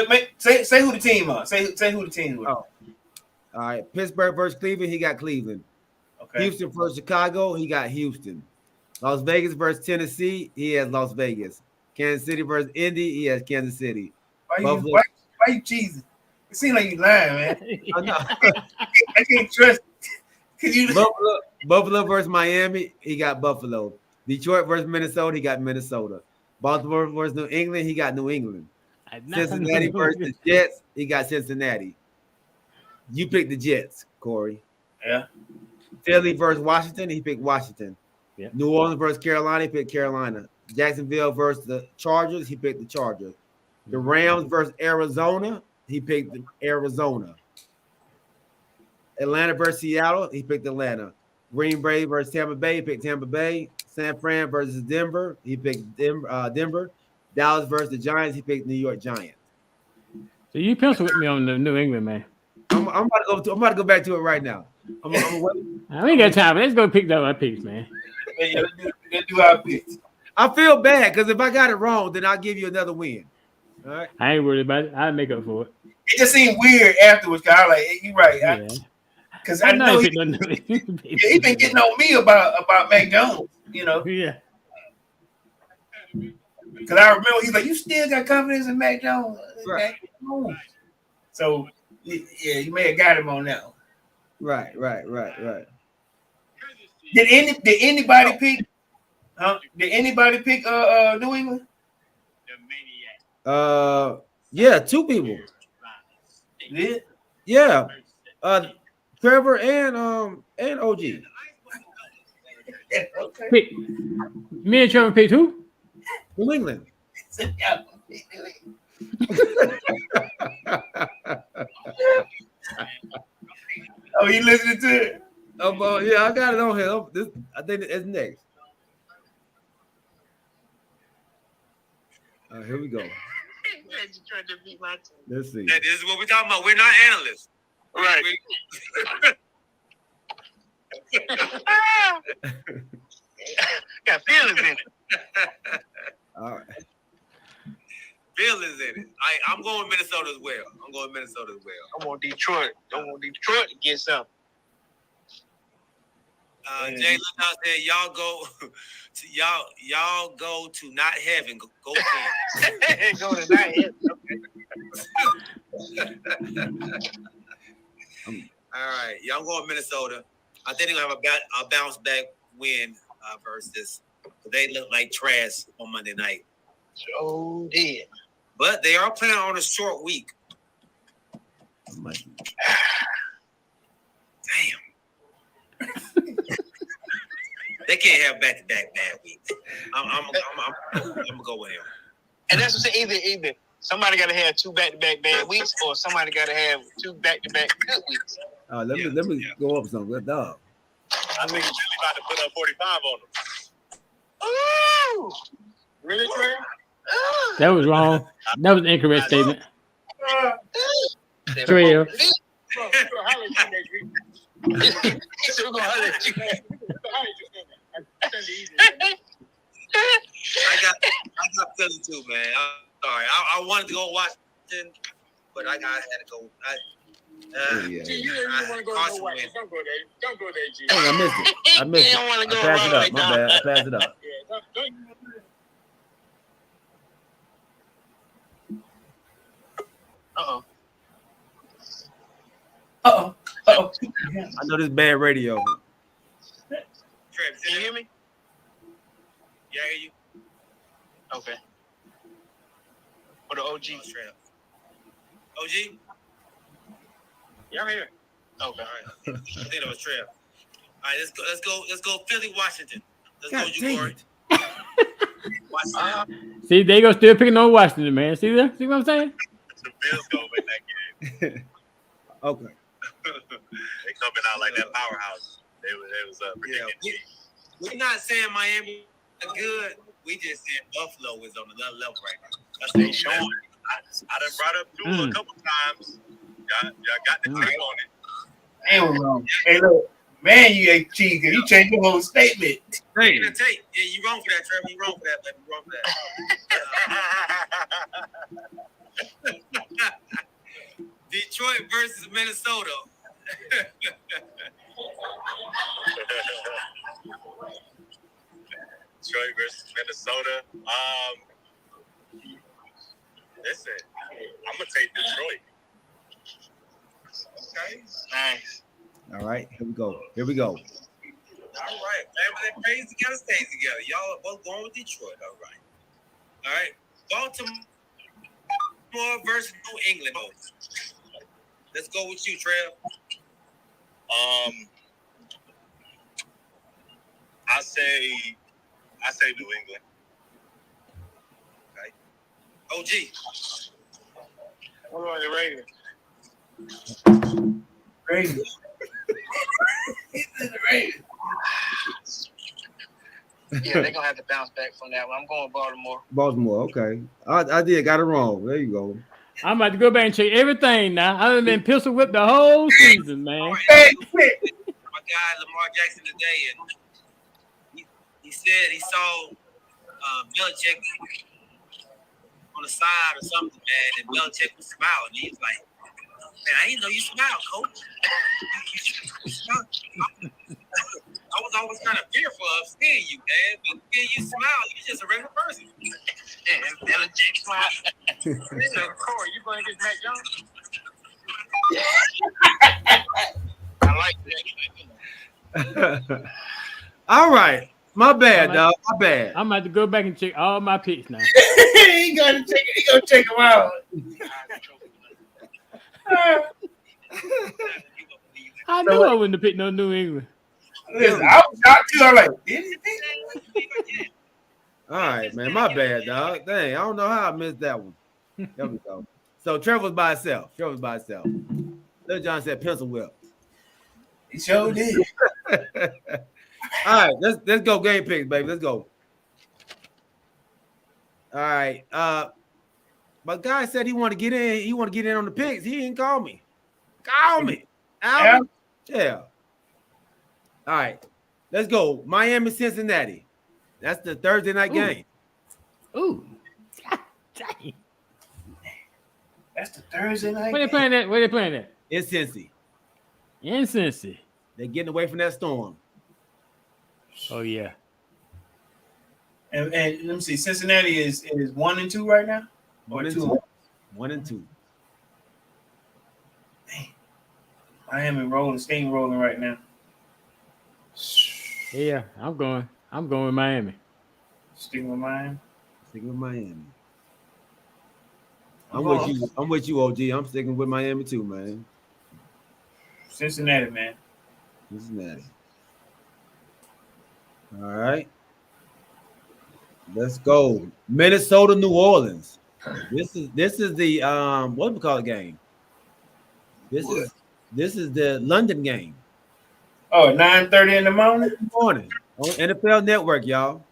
Wait. Say who the team are. Say who the team was. Oh. All right. Pittsburgh versus Cleveland. He got Cleveland. Okay. Houston versus Chicago. He got Houston. Las Vegas versus Tennessee. He has Las Vegas. Kansas City versus Indy. He has Kansas City. Why you cheesing? It seems like you lying, man. I know. I can't trust. Buffalo versus Miami. He got Buffalo. Detroit versus Minnesota. He got Minnesota. Baltimore versus New England. He got New England. Cincinnati versus the Jets. He got Cincinnati. You picked the Jets, Corey. Yeah. Philly versus Washington. He picked Washington. Yeah. New Orleans versus Carolina. He picked Carolina. Jacksonville versus the Chargers. He picked the Chargers. The Rams versus Arizona. He picked Arizona. Atlanta versus Seattle. He picked Atlanta. Green Bay versus Tampa Bay. He picked Tampa Bay. San Fran versus Denver. He picked Denver. Dallas versus the Giants. He picked New York Giants. So you pencil with me on the New England, man. I'm about to go back to it right now. I'm wait. We ain't got time. Let's go pick up our picks, man. Let's do our picks. I feel bad because if I got it wrong, then I'll give you another win. All right. I ain't worried about it. I'll make up for it. It just seemed weird afterwards. Cause I was like, hey, you right. Yeah. Because I know he been getting on me about Mac Jones. You know. Yeah. Because I remember he's like, you still got confidence in Mac Jones. Right. So yeah, you may have got him on that one. Right. Did anybody pick? Did anybody pick New England? Yeah, 2 people. Yeah. Yeah. Trevor and OG. Okay. Pick. Me and Trevor picked who? New England. Oh, you listening to it? Yeah, I got it on here. I think it's next. Here we go. Let's see. This is what we're talking about. We're not analysts. Right. Got feelings in it. All right. Feelings in it. I'm going Minnesota as well. I want Detroit. I want Detroit to get something. Jay Lindau said, "Y'all go to not heaven. Go to Go to not heaven. All right, y'all going Minnesota. I think they're gonna have a bounce back win versus They look like trash on Monday night. Oh, did. But they are playing on a short week. Damn. They can't have back-to-back bad weeks. I'm gonna go with him. And that's what I'm saying. Either somebody got to have 2 back-to-back bad weeks, or somebody got to have 2 back-to-back good weeks. Let me go up some good dog. I think he's really about to put up 45 on them. Ooh! Really, Trey? That was wrong. That was an incorrect statement. Trail. I got Philly too, man. I'm sorry. I wanted to go Washington, but I had to go. You didn't want to go to Washington. Don't go there. Don't go there, G. I missed it. I passed it up. My bad. I passed it up. Yeah, don't Uh-oh. I know this bad radio. Trev, Can you hear me? Yeah, I hear you. Okay. For the OG. Trev. OG? Y'all here? Okay. All right. I think that was Trev. All right, let's go Philly, Washington. Let's God go, you dang Corey. it. Washington. See, they gonna still picking on Washington, man. See that? See what I'm saying? The Bills gonna win that game. Okay. They coming out like that powerhouse. They was predicting. We're not saying Miami is good. We just saying Buffalo is on another level right now. That's They what showing. I done brought up Tua a couple times. Y'all got the tape on it. Damn wrong. Hey, look, man, you ain't cheating. You changed your whole statement. Ain't a tape. Yeah, you wrong for that, Trevor. You wrong for that, baby. You wrong for that. Detroit versus Minnesota. Detroit versus Minnesota. Listen, I'm gonna take Detroit. Okay. Nice. All right. Here we go. All right. Whenever that plays together, stays together. Y'all are both going with Detroit. All right. Baltimore versus New England. Let's go with you, Trev. I say New England. Okay. OG. We're on the radio. Crazy. Yeah, they're gonna have to bounce back from that one. I'm going Baltimore. Baltimore. Okay. I did. Got it wrong. There you go. I'm about to go back and check everything now. I've been pistol whipped the whole season, man. Hey, My guy Lamar Jackson today, and he said he saw Belichick on the side or something, man, and Belichick was smiling. He was like, "Man, I didn't know you smiled, coach." I was always kind of fearful of seeing you, man, but seeing you smile, you're just a regular person. Belichick smile. Corey, you going against Mac Jones? I like that. All right. My bad, dog. My bad. I'm about to go back and check all my picks now. he gonna check him out. I knew I wouldn't have picked no New England. Listen, I was shocked too. I'm like, did he think that? All right, man. My bad, dog. Dang, I don't know how I missed that one. There we go. So Trevor's by himself. Little John said pencil whip. He sure did. All right, let's go game picks, baby. Let's go. All right. My guy said he want to get in. He want to get in on the picks. He didn't call me. Call me. Alvin? Yeah. All right. Let's go. Miami, Cincinnati. That's the Thursday night game. Ooh. Dang. That's the Thursday night. Where they playing at? Where they playing at? In Cincy. In Cincy. They're getting away from that storm. Oh yeah. And let me see. Cincinnati is 1-2 right now. 1-2. 1-2. Miami rolling right now. Yeah, I'm going with Miami. Sticking with Miami. Sticking with Miami. I'm I'm going- with you. I'm with you, OG. I'm sticking with Miami too, man. Cincinnati, man. Cincinnati. All right. Let's go. Minnesota, New Orleans. This is the what do we call it game? This is the London game. Oh, 9:30 in the morning. Morning on NFL Network, y'all.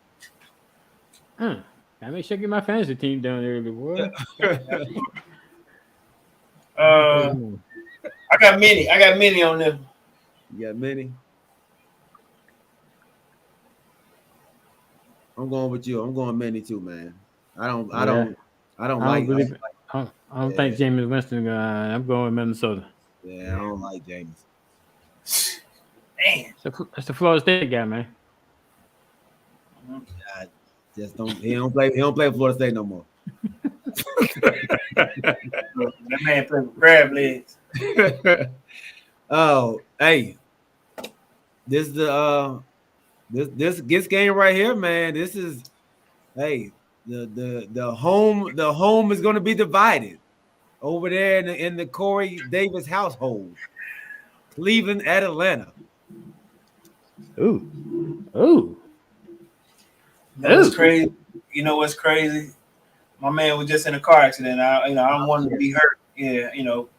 I make sure I get my fantasy team down early, boy. I got many on them. You got many. I'm going with you. I'm going many too, man. I don't believe it. I don't think Jameis Winston. I'm going with Minnesota. Yeah, I don't like James. Man, That's the Florida State guy, man. I just don't. He don't play for Florida State no more. that man play with crab legs. Oh, hey, this is the this game right here, man. This is the home is going to be divided over there in the Corey Davis household. Cleveland at Atlanta. Ooh. That's crazy. You know what's crazy? My man was just in a car accident. I don't want him to be hurt. Yeah,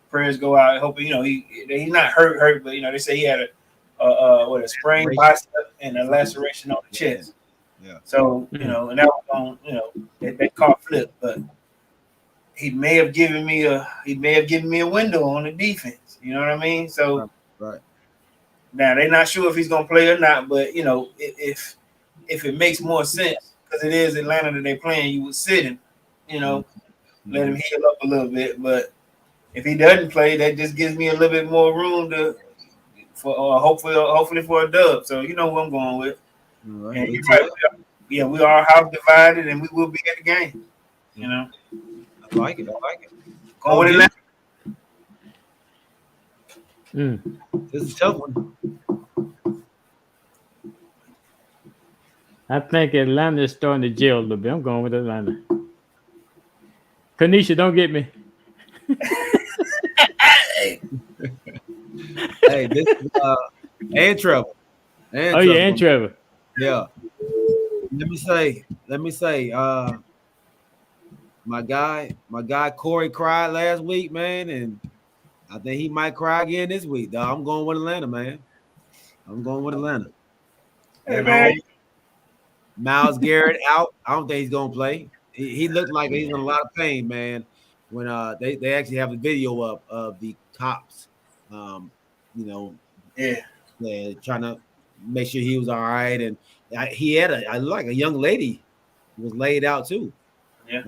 prayers go out. Hoping he's not hurt, but they say he had a sprained bicep and a laceration on the chest. Yeah. So and that was on that car flip, but he may have given me a window on the defense. You know what I mean? So right. Now they're not sure if he's gonna play or not, but if it makes more sense because it is Atlanta that they're playing, you would sit him, let him heal up a little bit. But if he doesn't play, that just gives me a little bit more room for hopefully for a dub. So you know who I'm going with. Right. And you're right. We are house divided, and we will be at the game. I like it. Going with Atlanta. This is a tough one. I think Atlanta is starting to gel a little bit. I'm going with Atlanta. Kanisha, don't get me. Hey, this is and Trevor. And Trevor. Yeah. Let me say, my guy Corey cried last week, man, and I think he might cry again this week. Dog. I'm going with Atlanta, man. I'm going with Atlanta. Hey, man. Myles Garrett out. I don't think he's gonna play. He looked like he's in a lot of pain, man. When they actually have a video up of the cops, trying to make sure he was all right, and he had a young lady was laid out too. Yeah,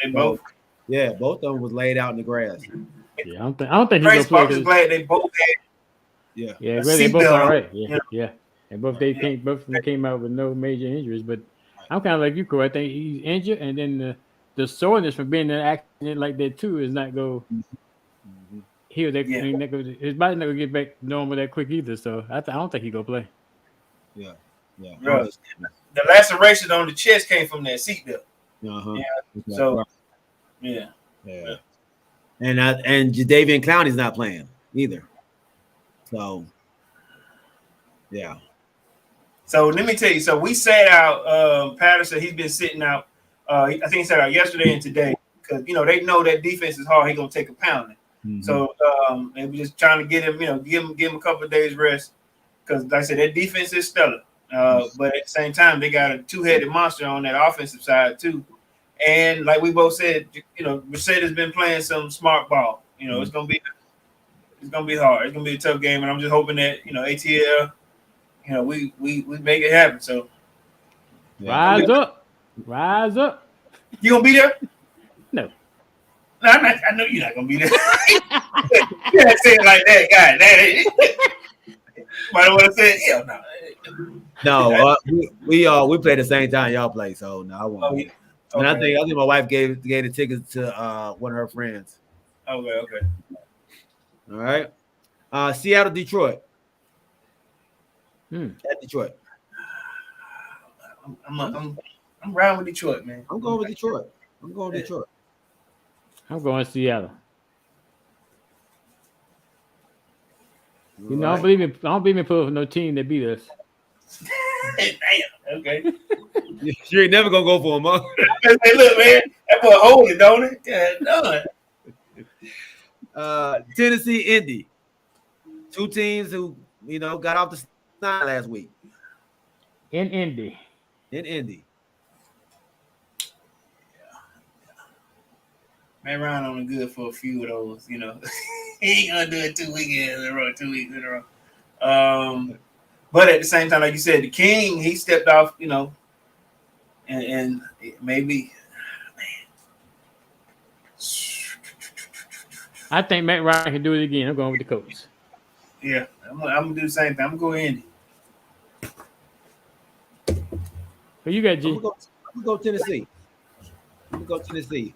they both. Yeah, both of them was laid out in the grass. Yeah, I don't think he's gonna play. I'm glad they both had. Yeah, they both all right. Yeah. And both of them came out with no major injuries, but I'm kind of like you, Corey. I think he's injured, and then the soreness from being in an accident like that too is not go heal. His body's not gonna get back normal that quick either. So I don't think he's gonna play. Yeah. The laceration on the chest came from that seatbelt. Yeah. So yeah. And Jadeveon Clowney's not playing either. So yeah. So let me tell you. So we sat out Patterson. He's been sitting out. I think he sat out yesterday and today because they know that defense is hard. He's gonna take a pounding. Mm-hmm. So and we're just trying to get him. Give him a couple of days rest because, like I said, that defense is stellar. But at the same time, they got a two-headed monster on that offensive side too. And like we both said, Mercedes been playing some smart ball. It's gonna be hard. It's gonna be a tough game, and I'm just hoping that ATL. We make it happen. So rise up. You gonna be there? No, I'm not. I know you're not gonna be there. You can't say it like that, guy. Might want to say, hell no. No, we play the same time y'all play, so no, I won't. Okay. And I think my wife gave the tickets to one of her friends. Okay. All right. Seattle, Detroit. At Detroit. I'm riding with Detroit, man. I'm going with Detroit. I'm going with Detroit. I'm going Seattle. You know, All I don't believe in pulling for no team that beat us. Damn. Okay. You ain't never gonna go for him, huh? Hey, look, man. That boy hold it, don't it? Yeah, done. Tennessee, Indy. Two teams who got off the snide last week In Indy. in Indy. Man, Ryan only good for a few of those, he ain't gonna do it 2 weekends in a row, 2 weeks in a row. But at the same time, like you said, the King, he stepped off, and maybe. I think Matt Ryan can do it again. I'm going with the Colts. Yeah, I'm gonna do the same thing. I'm gonna go Indy. Who you got, G? I'm gonna go Tennessee. I'm gonna go Tennessee.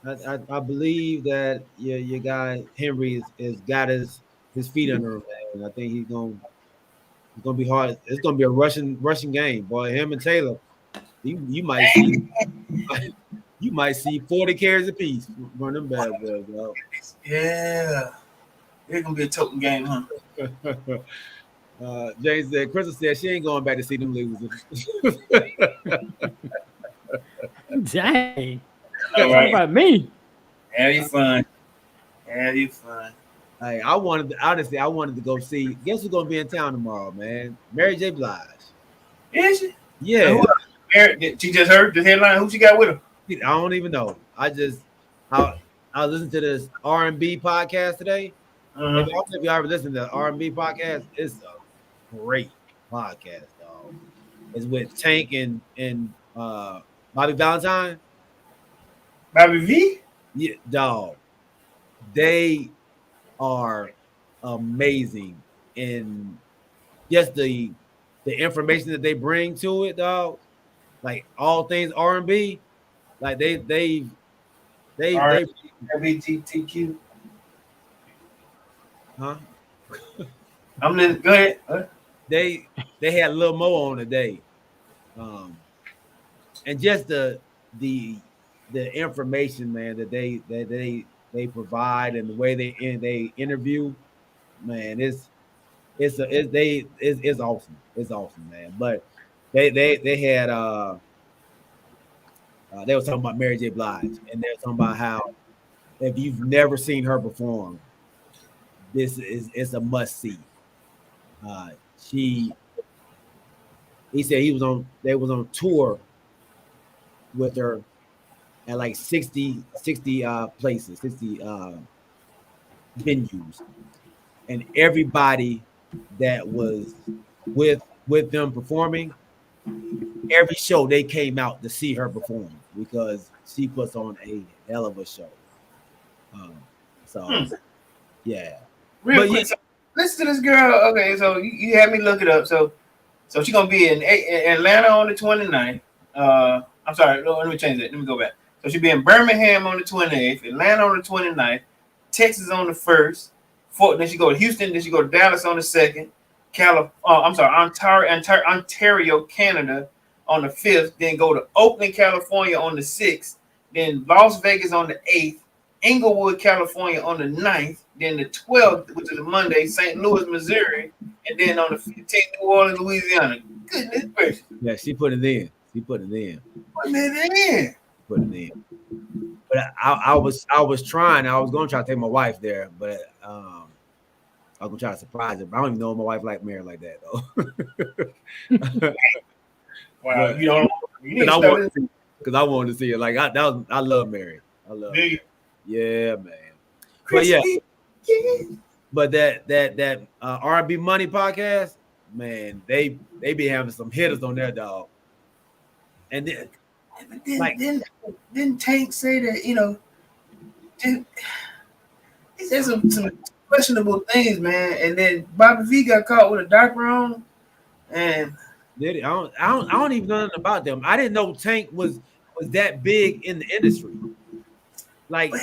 I believe that your guy Henry is got his feet under him, man. I think it's gonna be hard. It's gonna be a rushing game, boy. Him and Taylor, you might see 40 carries apiece run them bad boys, bro. Yeah, it's gonna be a token game, huh? James said, Crystal said she ain't going back to see them losers. Dang. All What right. about me? Have your fun. Hey, I wanted to go see. Guess who's gonna be in town tomorrow, man? Mary J. Blige. Is she? Yeah. She just heard the headline. Who she got with her? I don't even know. I listened to this R&B podcast today. I don't know if you ever listened to the R&B podcast. It's a great podcast, dog. It's with Tank and Bobby Valentine. Bobby V? Yeah, dog. They are amazing in just the information that they bring to it, dog. Like all things R&B, like they LGBTQ. huh? I'm listening. Go ahead. They had Lil Mo on today, and just the information, man, that they provide and the way they interview, man, it's awesome. It's awesome, man. But they had they were talking about Mary J. Blige, and they were talking about how if you've never seen her perform, it's a must see. He said they was on tour with her at like 60 places, 60 venues, and everybody that was with them performing, every show they came out to see her perform because she puts on a hell of a show. Yeah. Real quick, so listen to this girl. Okay, so you had me look it up. So she's gonna be in Atlanta on the 29th. I'm sorry, let me change that. Let me go back. So she'll be in Birmingham on the 28th, Atlanta on the 29th, Texas on the 1st. Then she go to Houston. Then she go to Dallas on the 2nd. Ontario, Canada on the 5th. Then go to Oakland, California on the 6th. Then Las Vegas on the 8th. Inglewood, California on the 9th. Then the 12th, which is a Monday, St. Louis, Missouri. And then on the 15th, New Orleans, Louisiana. Goodness gracious. Yeah, she put it in. Putting it in. But I was trying. I was gonna try to take my wife there, but I was gonna try to surprise her. But I don't even know if my wife like Mary like that though. Wow, you don't. Because I wanted to see it. Like I love Mary. I love her. Yeah, man. Christy, but that R&B Money podcast, man, they be having some hitters on their dog. And then didn't Tank say that, he said some questionable things, man. And then Bobby V got caught with a diaper on. And I don't even know nothing about them. I didn't know Tank was that big in the industry. Like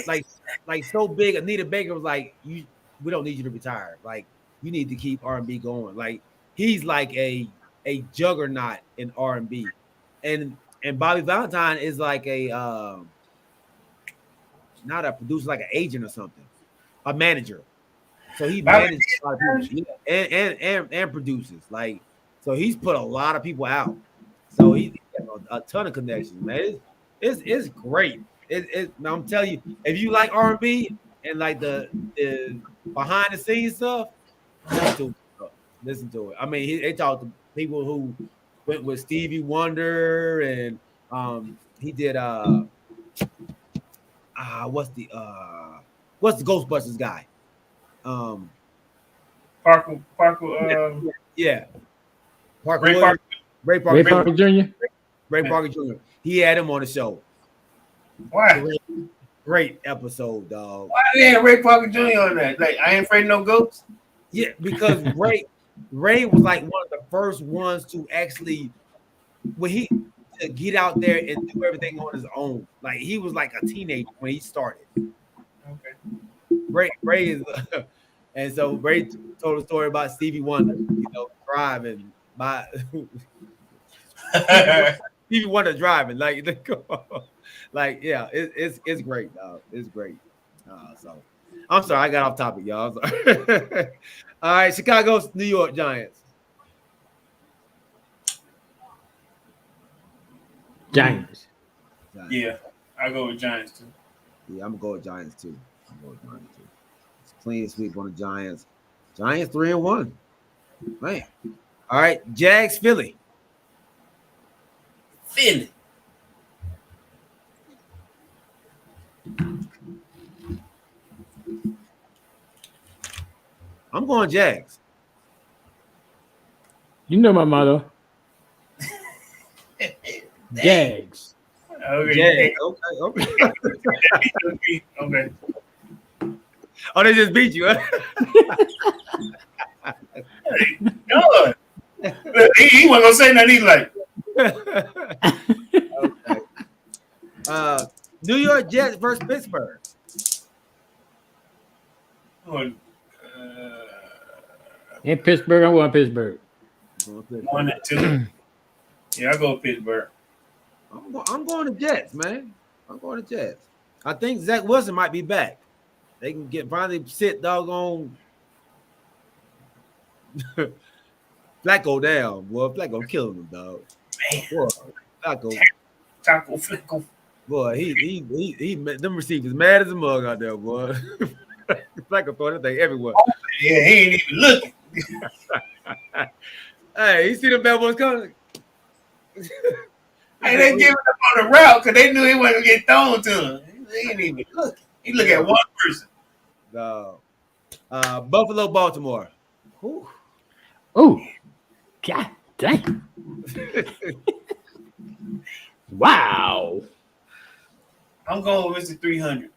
so big. Anita Baker was like, we don't need you to retire. Like, you need to keep R&B going. Like, he's like a juggernaut in R&B. and Bobby Valentine is like a not a producer, like an agent or something, a manager. So he manages a lot of people, yeah, and produces. Like, so he's put a lot of people out. So he's got a ton of connections, man. It's great. I'm telling you, if you like R&B and like the behind the scenes stuff, listen to it. Listen to it. I mean, they talk to people who went with Stevie Wonder, and he did what's the Ghostbusters guy? Parker, yeah. Parker Ray Williams, Parker. Ray Parker Jr. Ray Parker Jr. He had him on the show. Why? Great episode, dog. Why they had Ray Parker Jr. on that? Like, I ain't afraid of no ghosts. Yeah, because Ray was like one of the first ones to actually to get out there and do everything on his own. Like, he was like a teenager when he started. Okay. Ray is, and so Ray told a story about Stevie Wonder, driving by. Stevie Wonder driving, like yeah, it's great, dog. It's great. So I'm sorry, I got off topic, y'all. I'm sorry. All right, Chicago, New York Giants. Giants. Yeah, I go with Giants too. Yeah, I'm gonna go with Giants too. It's clean sweep on the Giants. Giants 3-1. Man. All right, Jags, Philly. Philly. I'm going Jags. You know my motto. Jags. Okay. Jags. Okay. Okay. Oh, they just beat you, huh? God. He wasn't gonna say nothing. He's like, okay. New York Jets versus Pittsburgh. In Pittsburgh, I want Pittsburgh. 1-2. Yeah, I go with Pittsburgh. I'm going to Jets, man. I'm going to Jets. I think Zach Wilson might be back. They can finally sit doggone Flacco down. Boy, Flacco killing him, dog. Man, boy, Flacco. Taco Flacco. Boy, he them receivers mad as a mug out there, boy. Flacco throwing that thing everywhere. Oh, yeah, he ain't even looking. Hey, you see them bad boys coming? Hey, they giving up on the route because they knew he wasn't gonna get thrown to him. He ain't even looking. He look at one person. No. Buffalo, Baltimore. Ooh. Oh, God dang. Wow. I'm going with Mr. 300.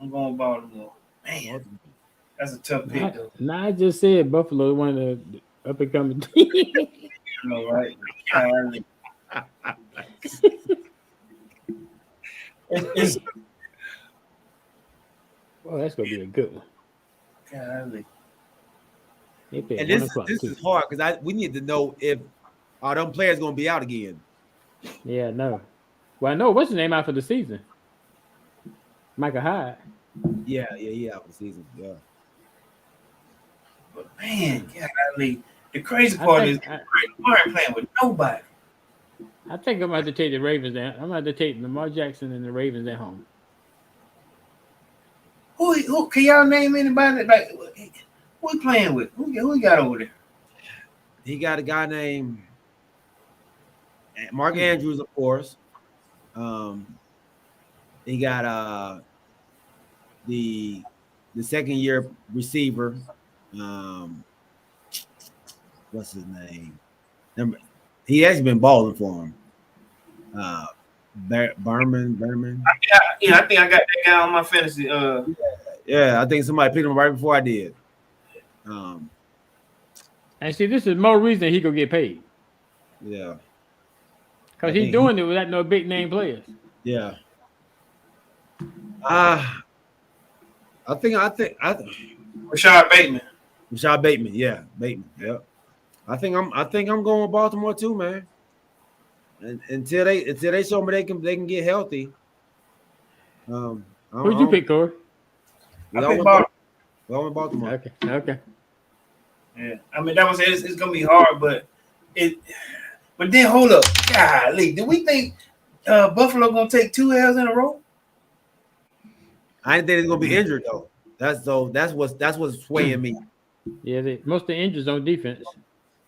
I'm going with Baltimore. Man, that's a tough pick, though. I just said Buffalo, one of the up and coming teams. You know, right? It's Well, that's gonna be a good one. golly. And this is hard because we need to know if them players gonna be out again. Yeah, no. Well, I know what's his name out for the season. Michael Hyde. Yeah, out for the season. Yeah. But man, golly, the crazy part is we aren't playing with nobody. I think I'm going to take the Ravens down. I'm going to take Lamar Jackson and the Ravens at home. Who can y'all name anybody? Like, who we playing with? Who we got over there? He got a guy named Mark Andrews, of course. He got the second year receiver. What's his name? He has been balling for him. Berman. I think I got that guy on my fantasy. Yeah, I think somebody picked him right before I did. And see, this is more reason he could get paid. Yeah. Because he's doing it without no big name players. Yeah. I think Rashad Bateman. Rashad Bateman, yeah. Bateman, yeah. I think I'm going with Baltimore too, man. And until they show me they can get healthy. Who'd you pick, Corey? We I all picked went Baltimore. Baltimore. Okay. Yeah, I mean that was it's gonna be hard, but then hold up, golly, do we think Buffalo gonna take 2 L's in a row? I didn't think he's gonna be injured though. That's what's swaying me. Yeah, most of the injuries on defense.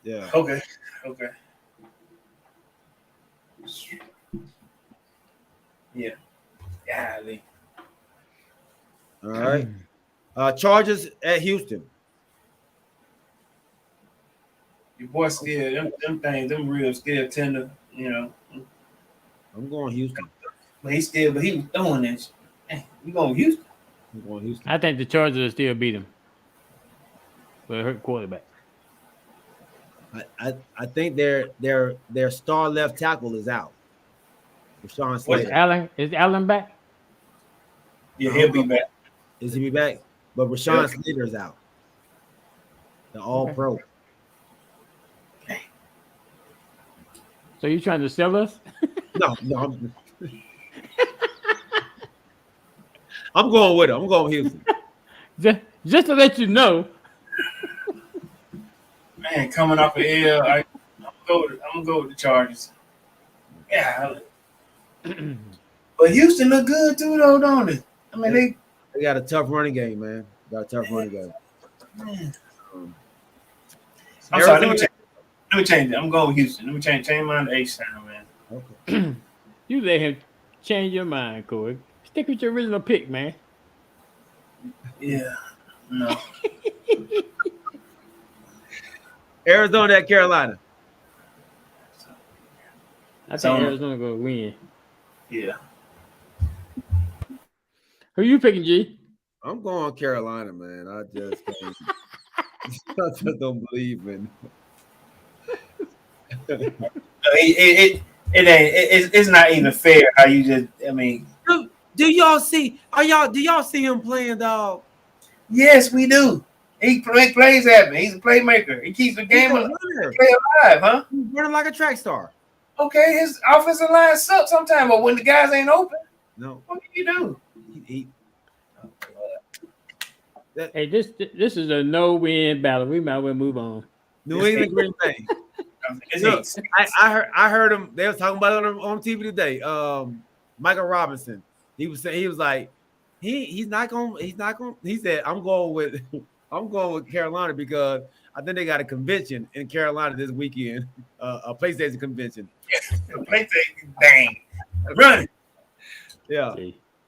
Yeah. Okay. Yeah. Golly. All right. Chargers at Houston. Your boy still them ribs still tender, you know. I'm going Houston. But he was throwing this. Hey, you going Houston? I'm going Houston. I think the Chargers will still beat them. But hurt quarterback. I think their star left tackle is out. Rashawn Slater. Is Allen back? Yeah, he'll be back. Is he be back? But Rashawn Slater is out. The All Pro. So you trying to sell us? No. I'm going with him. I'm going Houston. Just to let you know. Man, coming off of L, I'm gonna go with the Chargers. Yeah. But Houston look good too, though, don't it? I mean, they got a tough running game, man. Man. I'm sorry. Let me change it. I'm going with Houston. Let me change mine to H-Town, man. Okay. You let him change your mind, Corey. Stick with your original pick, man. Yeah. No. Arizona at Carolina. I think Arizona gonna win. Yeah. Who you picking, G? I'm going Carolina, man. I just can't. I just don't believe in. It's not even fair how you just. I mean, do y'all see? Do y'all see him playing, dog? Yes, we do. He plays at me. He's a playmaker. He keeps the game alive, huh? He's running like a track star. Okay, his offensive line sucks sometimes, but when the guys ain't open, no, what can you do? Hey, this is a no-win battle. We might as well move on. New England, Green Bay. Look, I heard him. They was talking about it on TV today. Michael Robinson. He was like, he's not going. He said, I'm going with Carolina because I think they got a convention in Carolina this weekend, a PlayStation convention. A PlayStation, dang, run it. Yeah.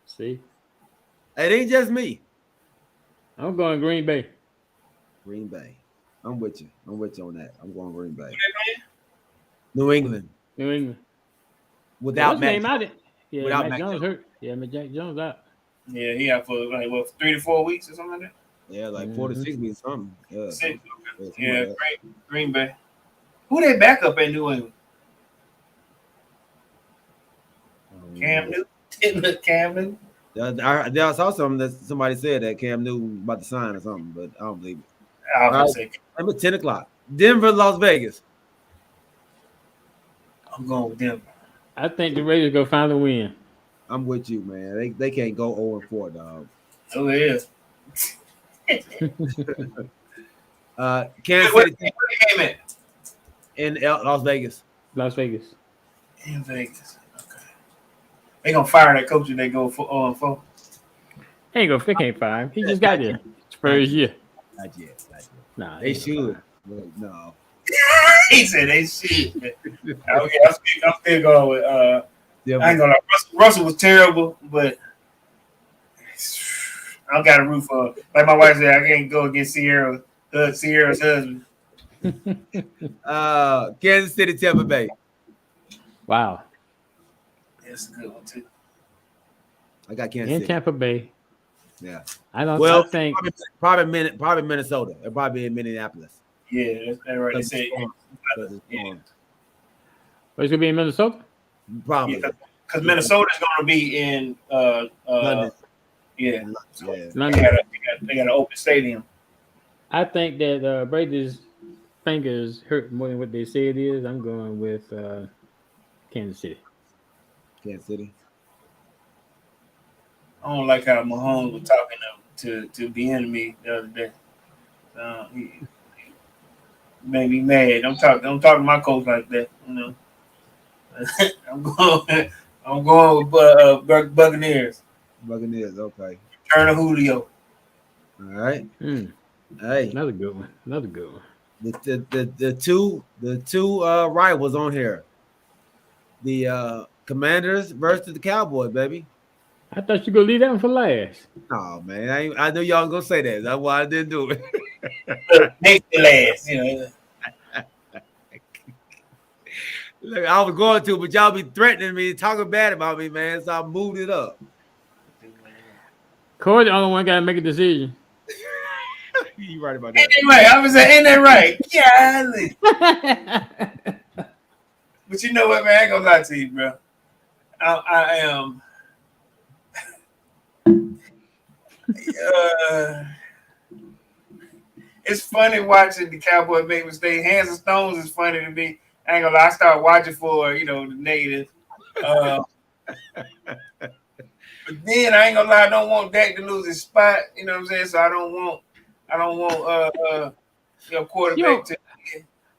See, it ain't just me. I'm going Green Bay. Green Bay. I'm with you on that. I'm going Green Bay. New England. Without Mac. Yeah, without Mac Jones hurt. Yeah, Mac Jones out. Yeah, he out for like 3 to 4 weeks or something like that. Yeah, like 4 to 6 weeks, something. Yeah. 6. Yeah, Green Bay. Who they back up in New England? Cam Newton. Cam Newton. I saw something that somebody said that Cam Newton about to sign or something, but I don't believe it. Number 10 o'clock. Denver, Las Vegas. I'm going with Denver. I think the Raiders go finally win. I'm with you, man. They can't go 0-4, dog. Oh, it is. Kansas City. Where the game at? In Las Vegas. Las Vegas. In Vegas. Okay. They gonna fire that coach if they go for 0-4. They can't fire him. He just got there. It's first year. Not yet. Nah, they should. No. He said they should. Okay, I'm still going with. I ain't gonna lie. Russell was terrible, but I got a root for. Like my wife said, I can't go against Sierra's husband. Kansas City, Tampa Bay. Wow. That's a good one too. I got Kansas City. In Tampa Bay. Yeah. I think probably Minnesota. It'll probably be in Minneapolis. Yeah, that's right. They say it's gonna be in Minnesota? Probably. Because Minnesota's gonna be in London. Yeah. London. They got an open stadium. I think that Brady's fingers hurt more than what they say it is. I'm going with Kansas City. Kansas City. I don't like how Mahomes was talking to Bieniemy the other day. He made me mad. Don't talk to my coach like that. You know. I'm going with Buccaneers. Buccaneers. Okay. Turn to Julio. All right. Mm, Hey, another good one. Another good one. the two rivals on here. The Commanders versus the Cowboys, baby. I thought you were gonna leave that one for last. Oh man, I knew y'all gonna say that. That's why I didn't do it. Look, next to last, you know. Look, I was going to, but y'all be threatening me, talking bad about me, man. So I moved it up. Corey, the only one got to make a decision. You right about Ain't that. that right? I was saying, ain't that right? Yeah. But you know what, man? I ain't gonna lie to you, bro. I am. It's funny watching the Cowboys make mistakes. Hands and Stones is funny to me. I ain't gonna lie. I started watching for the negative. But then I ain't gonna lie. I don't want Dak to lose his spot. You know what I'm saying? So I don't want quarterback to.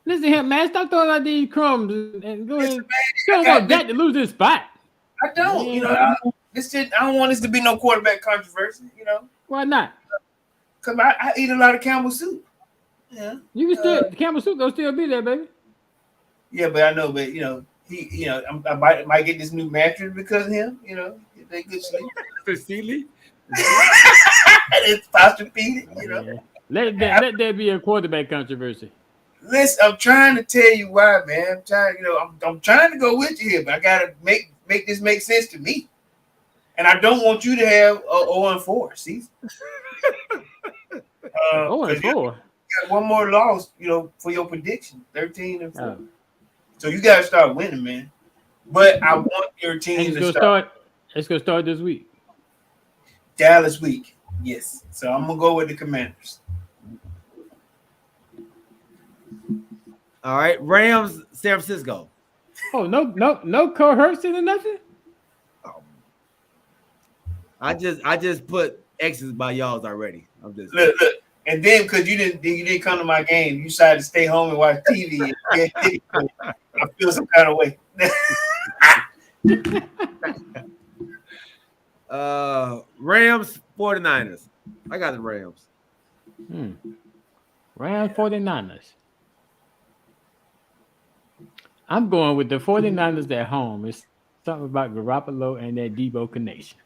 Listen here, man. Stop throwing out these crumbs and go ahead. Listen, You don't want Dak to lose his spot. I don't. Man. You know, I don't want this to be no quarterback controversy. You know, Why not? because I eat a lot of Campbell soup. Yeah. You can still the Campbell soup gonna still be there, baby. Yeah, but I know, but he, I might get this new mattress because of him. You know, get that good sleep. Facility? It's posture-feeded, Yeah. Let there be a quarterback controversy. Listen, I'm trying to tell you why, man. I'm trying to go with you here, but I gotta make this make sense to me. And I don't want you to have a 0-4 season. 0-4. You got one more loss, for your prediction, 13-4. Oh. So you gotta start winning, man. But I want your team to start. It's gonna start this week. Dallas week, yes. So I'm gonna go with the Commanders. All right, Rams, San Francisco. Oh, no coercion or nothing. I just put X's by y'all's already. I'm just look, and then because you didn't come to my game, you decided to stay home and watch TV. I feel some kind of way. Rams, 49ers. I got the Rams. Rams, 49ers. I'm going with the 49ers at home. It's something about Garoppolo and that Debo connection.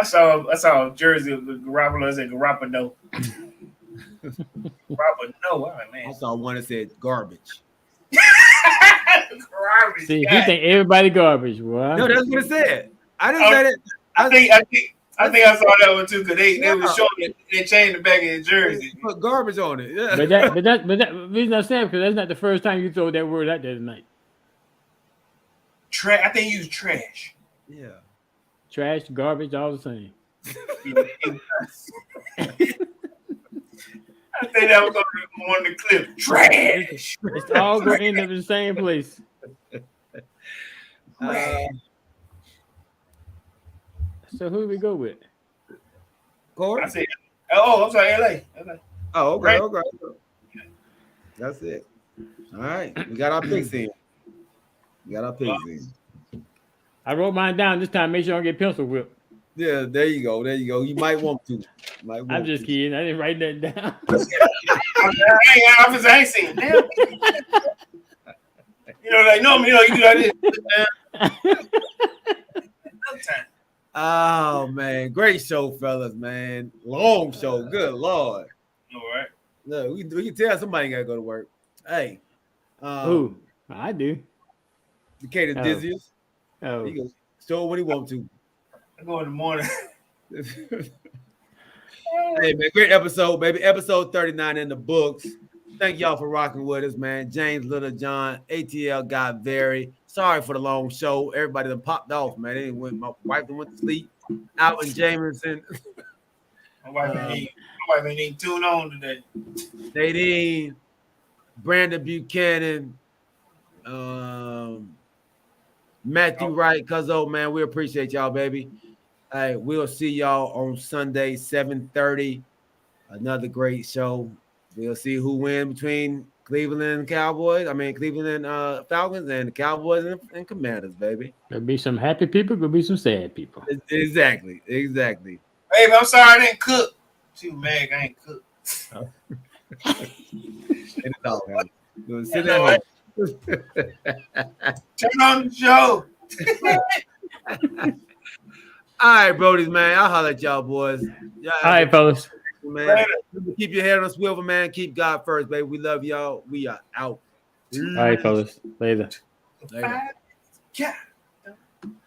I saw a jersey of the Garoppolo and Garoppolo. Garoppolo, man. I saw one that said garbage. Garbage. See, he think everybody garbage, boy. No, that's what it said. I didn't say that. I think I saw that one too because they were showing it. They changed the back of the jersey. Put garbage on it. Yeah. But that reason I'm saying because that's not the first time you throw that word out there tonight. I think you use trash. Yeah. Trash, garbage, all the same. I think that was going to be one of the clips. Trash. It's all going to end up in the same place. So who do we go with? Corey? I said, I'm sorry, LA. Oh, okay, Right. okay. That's it. All right. We got our picks in. I wrote mine down this time. Make sure I don't get pencil whipped. Yeah, there you go. You might want to. I'm just kidding. I didn't write that down. I ain't seen it. Damn. Like normally, you do like this. Oh man, great show, fellas, man. Long show. Good Lord. All right. Look, we can tell somebody ain't gotta go to work. Hey. Who? I do. Decatur Dizziest. Oh. He goes show when he want to. I go in the morning. Hey man, great episode, baby. Episode 39 in the books. Thank y'all for rocking with us, man. James Little John, ATL got very sorry for the long show. Everybody done popped off, man. My wife went to sleep. Alvin Jameson. My wife ain't even tuned on today. Nadine, Brandon Buchanan, Matthew Wright, Cuzzo, man, we appreciate y'all, baby. Hey, we'll see y'all on Sunday, 7:30. Another great show. We'll see who wins between Cleveland Cowboys. I mean, Cleveland Falcons and the Cowboys and Commanders, baby. There'll be some happy people, there'll be some sad people. Exactly. Baby, I'm sorry I didn't cook. Too mad I ain't cooked. Sit down. Turn on the show. All right, Brodies, man. I'll holler at y'all, boys. Y'all All right, fellas. Man. Keep your head on a swivel, man. Keep God first, baby. We love y'all. We are out. All right, fellas. Later. Later. Yeah.